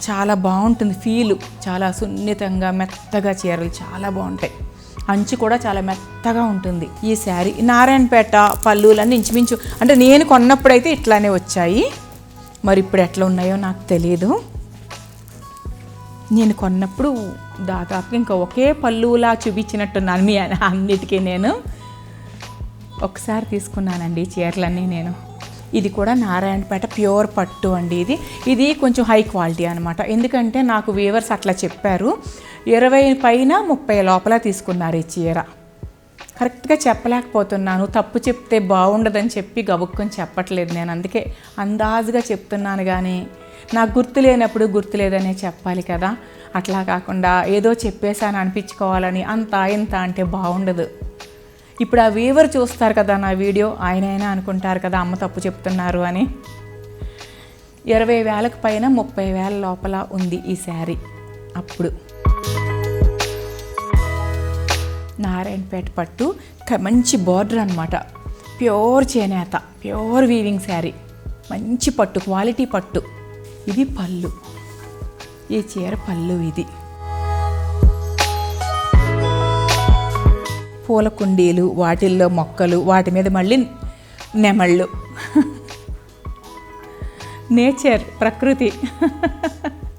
చాలా బాగుంటుంది ఫీలు, చాలా సున్నితంగా మెత్తగా చీరలు చాలా బాగుంటాయి. అంచు కూడా చాలా మెత్తగా ఉంటుంది ఈ శారీ. నారాయణపేట పళ్ళులన్నీ ఇంచుమించు అంటే నేను కొన్నప్పుడైతే ఇట్లానే వచ్చాయి, మరి ఇప్పుడు ఎట్లా ఉన్నాయో నాకు తెలియదు. నేను కొన్నప్పుడు దాదాపు ఇంకా ఒకే పళ్ళులా చూపించినట్టున్నాను మీ అన్నిటికీ. నేను ఒకసారి తీసుకున్నానండి చీరలన్నీ నేను. ఇది కూడా నారాయణపేట ప్యూర్ పట్టు అండి. ఇది కొంచెం హై క్వాలిటీ అనమాట, ఎందుకంటే నాకు వీవర్స్ అట్లా చెప్పారు. 20 పైన 30 లోపల తీసుకున్నారు ఈ చీర. కరెక్ట్గా చెప్పలేకపోతున్నాను, తప్పు చెప్తే బాగుండదని చెప్పి గబుక్కుని చెప్పట్లేదు నేను, అందుకే అందాజుగా చెప్తున్నాను. కానీ నాకు గుర్తు లేనప్పుడు గుర్తు లేదనే చెప్పాలి కదా, అట్లా కాకుండా ఏదో చెప్పేసాను అనిపించుకోవాలని అంత ఇంత అంటే బాగుండదు. ఇప్పుడు ఆ వీవర్ చూస్తారు కదా నా వీడియో, ఆయనైనా అనుకుంటారు కదా అమ్మ తప్పు చెప్తున్నారు అని. 20,000 పైన 30,000 లోపల ఉంది ఈ శారీ. అప్పుడు నారాయణపేట పట్టు మంచి బార్డర్ అనమాట, ప్యూర్ చేనేత, ప్యూర్ వీవింగ్ శారీ, మంచి పట్టు, క్వాలిటీ పట్టు. ఇది పళ్ళు, ఈ చీర పళ్ళు. ఇది పూల కుండీలు, వాటిల్లో మొక్కలు, వాటి మీద మళ్ళీ నెమళ్ళు, నేచర్, ప్రకృతి.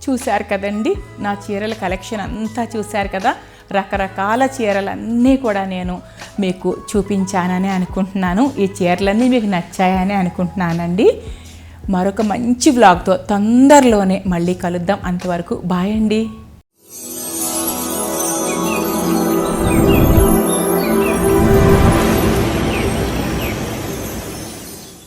చూశారు కదండి నా చీరల కలెక్షన్ అంతా చూశారు కదా. రకరకాల చీరలన్నీ కూడా నేను మీకు చూపించానని అనుకుంటున్నాను. ఈ చీరలన్నీ మీకు నచ్చాయని అనుకుంటున్నానండి. మరొక మంచి వ్లాగ్తో తొందరలోనే మళ్ళీ కలుద్దాం. అంతవరకు బాయ్ అండి.